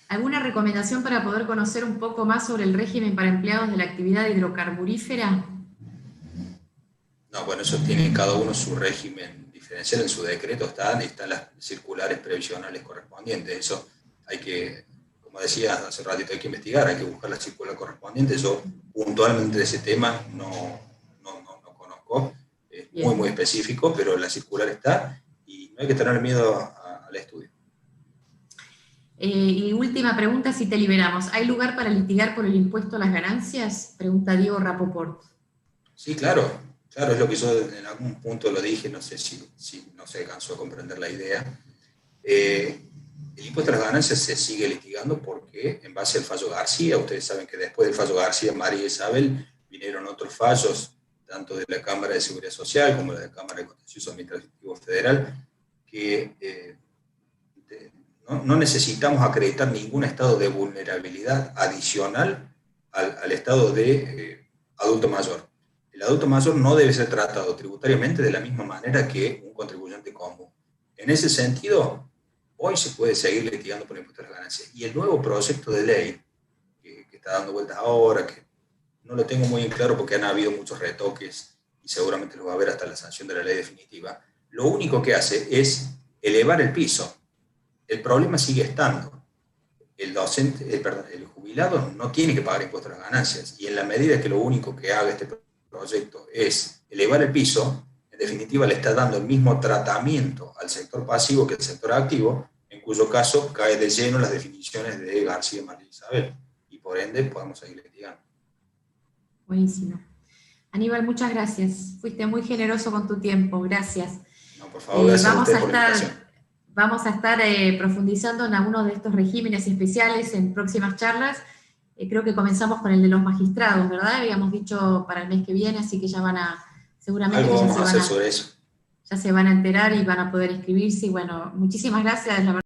Speaker 2: ¿Alguna recomendación para poder conocer un poco más sobre el régimen para empleados de la actividad hidrocarburífera?
Speaker 1: No, bueno, eso tiene cada uno su régimen diferencial en su decreto, están las circulares previsionales correspondientes. Eso hay que, como decía hace ratito, hay que investigar, hay que buscar la circular correspondiente. Yo puntualmente de ese tema no conozco, es muy, muy específico, pero la circular está y no hay que tener miedo al estudio.
Speaker 2: Y última pregunta, si te liberamos. ¿Hay lugar para litigar por el impuesto a las ganancias? Pregunta Diego Rapoport.
Speaker 1: Sí, claro, es lo que yo en algún punto lo dije, no sé si no se alcanzó a comprender la idea. El impuesto a las ganancias se sigue litigando porque en base al fallo García, ustedes saben que después del fallo García, María Isabel, vinieron otros fallos, tanto de la Cámara de Seguridad Social como de la Cámara de Contencioso Administrativo Federal, que no necesitamos acreditar ningún estado de vulnerabilidad adicional al estado de adulto mayor. El adulto mayor no debe ser tratado tributariamente de la misma manera que un contribuyente común. En ese sentido, hoy se puede seguir litigando por el impuesto a las ganancias. Y el nuevo proyecto de ley que está dando vueltas ahora, que no lo tengo muy en claro porque han habido muchos retoques y seguramente lo va a haber hasta la sanción de la ley definitiva, lo único que hace es elevar el piso. El problema sigue estando. El jubilado no tiene que pagar impuestos a las ganancias, y en la medida que lo único que haga este proyecto es elevar el piso, en definitiva le está dando el mismo tratamiento al sector pasivo que al sector activo, en cuyo caso cae de lleno las definiciones de García y María Isabel, y por ende podemos seguir litigando.
Speaker 2: Buenísimo. Aníbal, muchas gracias. Fuiste muy generoso con tu tiempo. Gracias.
Speaker 1: No, por favor, gracias a ustedes por la invitación.
Speaker 2: Vamos a estar profundizando en algunos de estos regímenes especiales en próximas charlas. Creo que comenzamos con el de los magistrados, ¿verdad? Habíamos dicho para el mes que viene, así que ya van a, seguramente
Speaker 1: algo vamos a hacer sobre eso.
Speaker 2: Ya se van a enterar y van a poder inscribirse. Y bueno, muchísimas gracias.